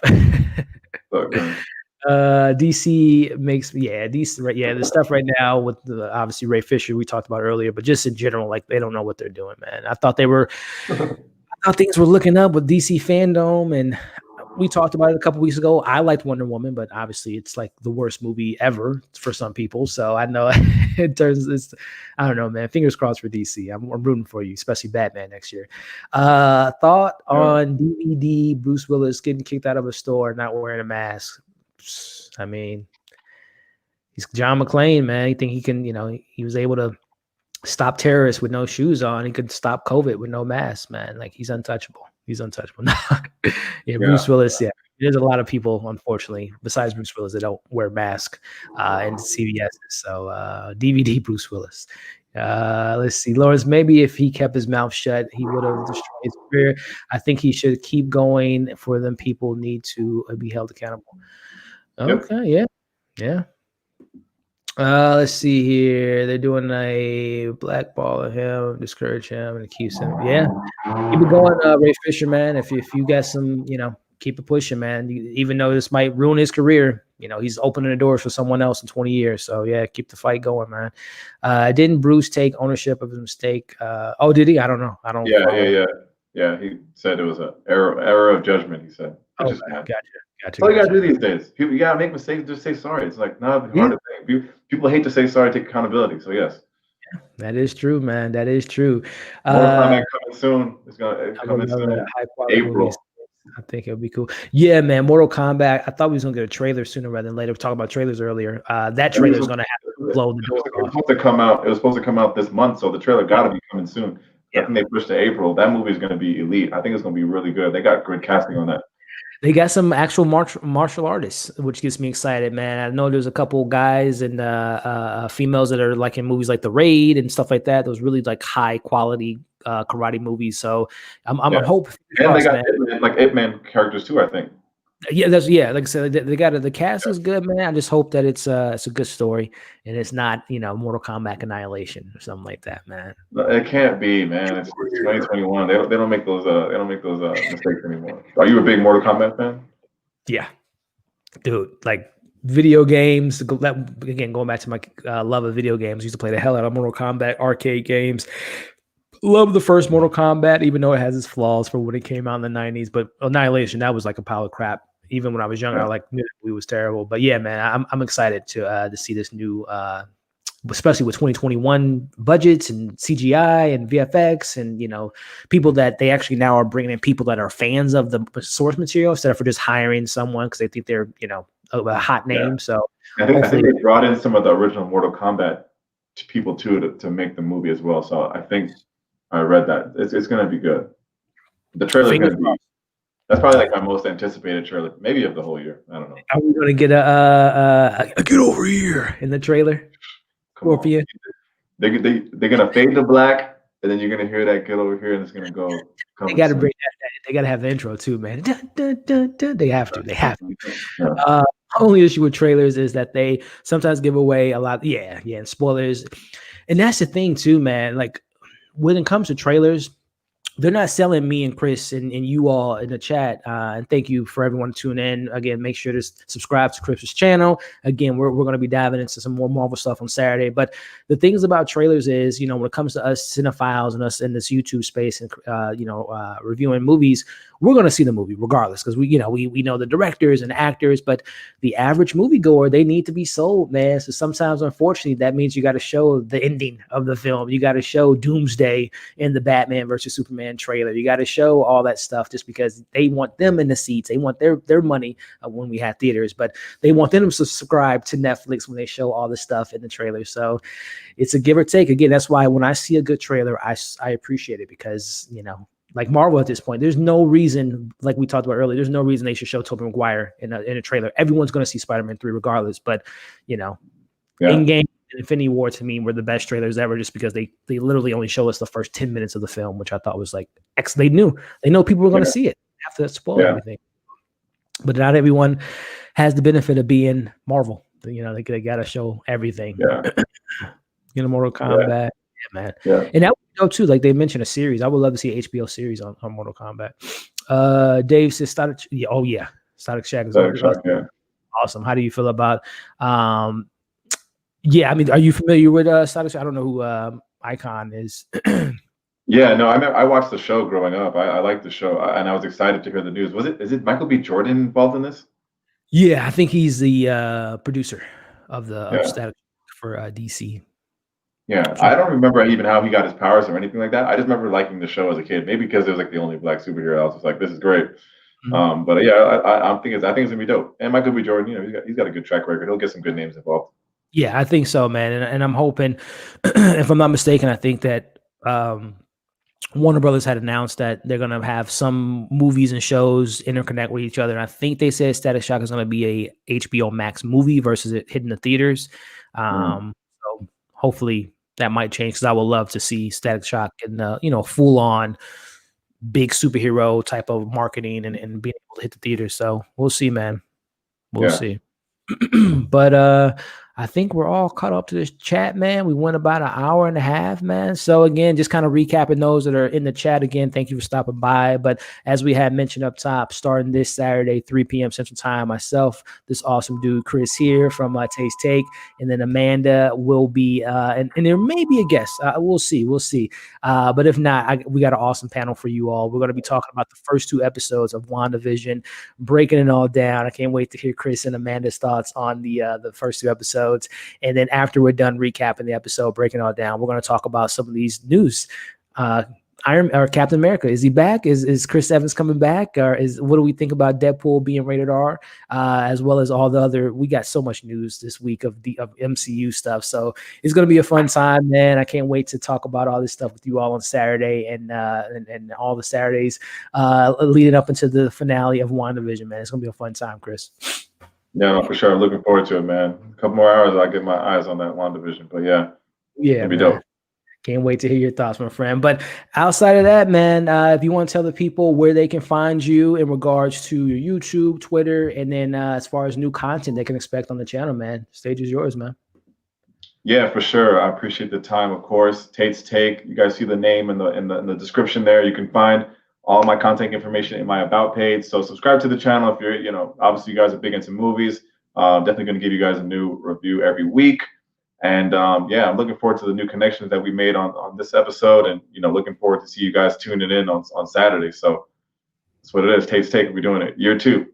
DC makes the stuff right now with obviously Ray Fisher we talked about earlier, but just in general, like they don't know what they're doing, man. I thought things were looking up with DC fandom, and we talked about it a couple weeks ago. I liked Wonder Woman, but obviously it's like the worst movie ever for some people. So I know I don't know, man. Fingers crossed for DC. I'm rooting for you, especially Batman next year. Thought on DVD, Bruce Willis getting kicked out of a store, not wearing a mask. I mean, he's John McClane, man. You think he can, he was able to stop terrorists with no shoes on. He could stop COVID with no mask, man. Like he's untouchable. Bruce Willis. Yeah, there's a lot of people, unfortunately, besides Bruce Willis, that don't wear masks in CVS. So DVD Bruce Willis. Let's see, Lawrence. Maybe if he kept his mouth shut, he would have destroyed his career. I think he should keep going. For them, people need to be held accountable. Okay, yeah. Let's see here. They're doing a blackball of him, discourage him, and accuse him. Yeah, keep it going, Ray Fisher, man. If you got some, keep it pushing, man. Even though this might ruin his career, he's opening the doors for someone else in 20 years. So yeah, keep the fight going, man. Didn't Bruce take ownership of his mistake? Did he? I don't know. Yeah. He said it was an error of judgment. He said. Gotcha. That's all you gotta do these days. You gotta make mistakes. Just say sorry. It's like not hard to think. People hate to say sorry, take accountability. So yes. That is true, man. That is true. Mortal Kombat coming soon. It's gonna come soon. April. I think it'll be cool. Yeah, man. Mortal Kombat. I thought we was gonna get a trailer sooner rather than later. We talked about trailers earlier. That trailer is gonna have to blow the door off. It was supposed to come out this month, so the trailer gotta be coming soon. I think they pushed to April. That movie is gonna be elite. I think it's gonna be really good. They got good casting on that. They got some actual martial artists, which gets me excited, man. I know there's a couple guys and females that are like in movies like The Raid and stuff like that. Those really like high quality karate movies. So I'm hoping. And they got Ip Man characters too, I think. Yeah, like I said, they got the cast is good, man. I just hope that it's a good story and it's not Mortal Kombat Annihilation or something like that, man. It can't be, man. It's 2021. They don't make those mistakes anymore. Are you a big Mortal Kombat fan? Yeah, dude. Like video games. Again, going back to my love of video games, I used to play the hell out of Mortal Kombat arcade games. Love the first Mortal Kombat, even though it has its flaws for when it came out in the 90s. But Annihilation, that was like a pile of crap. Even when I was younger, I knew it was terrible. But yeah, man, I'm excited to see this new, especially with 2021 budgets and CGI and VFX and people that they actually now are bringing in people that are fans of the source material instead of for just hiring someone because they think they're a hot name. Yeah. So I think hopefully, they brought in some of the original Mortal Kombat people too to make the movie as well. So I think I read that it's gonna be good. The trailer's fingers gonna be crossed. that's probably like my most anticipated trailer, maybe of the whole year. I don't know. Are we gonna get a get over here in the trailer? Come on, Scorpion. they're gonna fade to black, and then you're gonna hear that get over here, and it's gonna go They coming got to soon. bring that. They got to have the intro too, man. Dun, dun, dun, dun. They have to. They have to. Yeah. Only issue with trailers is that they sometimes give away a lot. Yeah, and spoilers. And that's the thing too, man. Like when it comes to trailers, they're not selling me and Chris and you all in the chat. And thank you for everyone to tune in. Again, make sure to subscribe to Chris's channel. Again, we're going to be diving into some more Marvel stuff on Saturday. But the things about trailers is, when it comes to us cinephiles and us in this YouTube space and, reviewing movies, we're going to see the movie regardless because we know the directors and actors, but the average moviegoer, they need to be sold, man. So sometimes, unfortunately, that means you got to show the ending of the film. You got to show Doomsday in the Batman versus Superman trailer. You got to show all that stuff just because they want them in the seats. They want their money when we have theaters, but they want them to subscribe to Netflix when they show all the stuff in the trailer. So it's a give or take. Again, that's why when I see a good trailer, I appreciate it because, like Marvel at this point, there's no reason, like we talked about earlier, there's no reason they should show Tobey Maguire in a trailer. Everyone's going to see Spider-Man 3 regardless. But, Endgame and Infinity War to me were the best trailers ever just because they literally only show us the first 10 minutes of the film, which I thought was like, they know people were going to see it. They have to spoil everything. But not everyone has the benefit of being Marvel. They got to show everything. Yeah. Mortal Kombat. Yeah, man. Yeah. And that would go too. Like they mentioned a series. I would love to see an HBO series on Mortal Kombat. Dave says Static. Yeah, Static Shack is awesome. How do you feel about? Yeah, I mean, are you familiar with Static Shack? I don't know who Icon is. Yeah, no, I watched the show growing up. I liked the show, and I was excited to hear the news. Is it Michael B. Jordan involved in this? Yeah, I think he's the producer of Static for DC. Yeah, I don't remember even how he got his powers or anything like that. I just remember liking the show as a kid, maybe because it was like the only black superhero. I was just like, this is great. Mm-hmm. But yeah, I think it's gonna be dope. And Michael B. Jordan, he's got a good track record. He'll get some good names involved. Yeah, I think so, man. And I'm hoping, if I'm not mistaken, I think that Warner Brothers had announced that they're gonna have some movies and shows interconnect with each other. And I think they said Static Shock is gonna be a HBO Max movie versus it hitting the theaters. So hopefully that might change because I would love to see Static Shock in full on big superhero type of marketing and being able to hit the theaters. So we'll see, man. We'll see. But I think we're all caught up to this chat, man. We went about an hour and a half, man. So again, just kind of recapping those that are in the chat again. Thank you for stopping by. But as we had mentioned up top, starting this Saturday, 3 p.m. Central Time, myself, this awesome dude, Chris here from Taste Take, and then Amanda will be, and there may be a guest. We'll see. But if not, we got an awesome panel for you all. We're going to be talking about the first 2 episodes of WandaVision, breaking it all down. I can't wait to hear Chris and Amanda's thoughts on the first 2 episodes. And then after we're done recapping the episode, breaking it all down, we're going to talk about some of these news. Captain America, is he back? Is Chris Evans coming back? Or what do we think about Deadpool being rated R? As well as all the other, we got so much news this week of MCU stuff. So it's going to be a fun time, man. I can't wait to talk about all this stuff with you all on Saturday and all the Saturdays leading up into the finale of WandaVision, man. It's going to be a fun time, Chris. Yeah, no, for sure. I'm looking forward to it, man. A couple more hours, I'll get my eyes on that WandaVision. But yeah, it'll be dope. Can't wait to hear your thoughts, my friend. But outside of that, man, if you want to tell the people where they can find you in regards to your YouTube, Twitter, and then as far as new content they can expect on the channel, man, the stage is yours, man. Yeah, for sure. I appreciate the time, of course. Tate's Take. You guys see the name in the description there. You can find all my contact information in my about page. So subscribe to the channel if you're, obviously you guys are big into movies. Definitely going to give you guys a new review every week. And yeah, I'm looking forward to the new connections that we made on this episode, and looking forward to see you guys tuning in on Saturday. So that's what it is. Tate's Take. We're doing it. Year 2.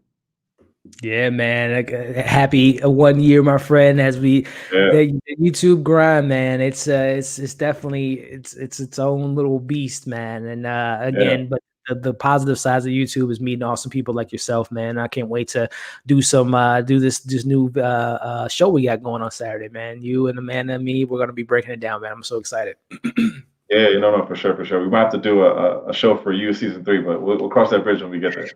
Yeah, man. Happy 1 year, my friend. As the YouTube grind, man. It's definitely it's its own little beast, man. And again, but the positive sides of YouTube is meeting awesome people like yourself, man. I can't wait to do some do this new show we got going on Saturday, man. You and Amanda and me, we're gonna be breaking it down, man. I'm so excited. Yeah, no, for sure, for sure. We might have to do a show for you season 3, but we'll cross that bridge when we get there.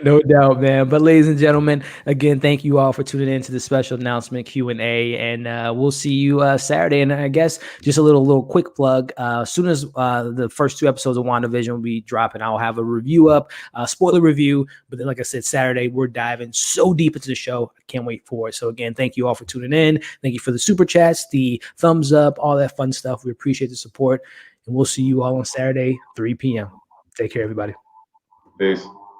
No doubt, man. But ladies and gentlemen, again, thank you all for tuning in to the special announcement Q&A, and we'll see you Saturday. And I guess just a little quick plug. As soon as the first 2 episodes of WandaVision will be dropping, I'll have a review up, spoiler review. But then, like I said, Saturday we're diving so deep into the show. I can't wait for it. So again, thank you all for tuning in. Thank you for the super chats, the thumbs up, all that fun stuff. We appreciate the support, and we'll see you all on Saturday, 3 p.m. Take care, everybody. Peace.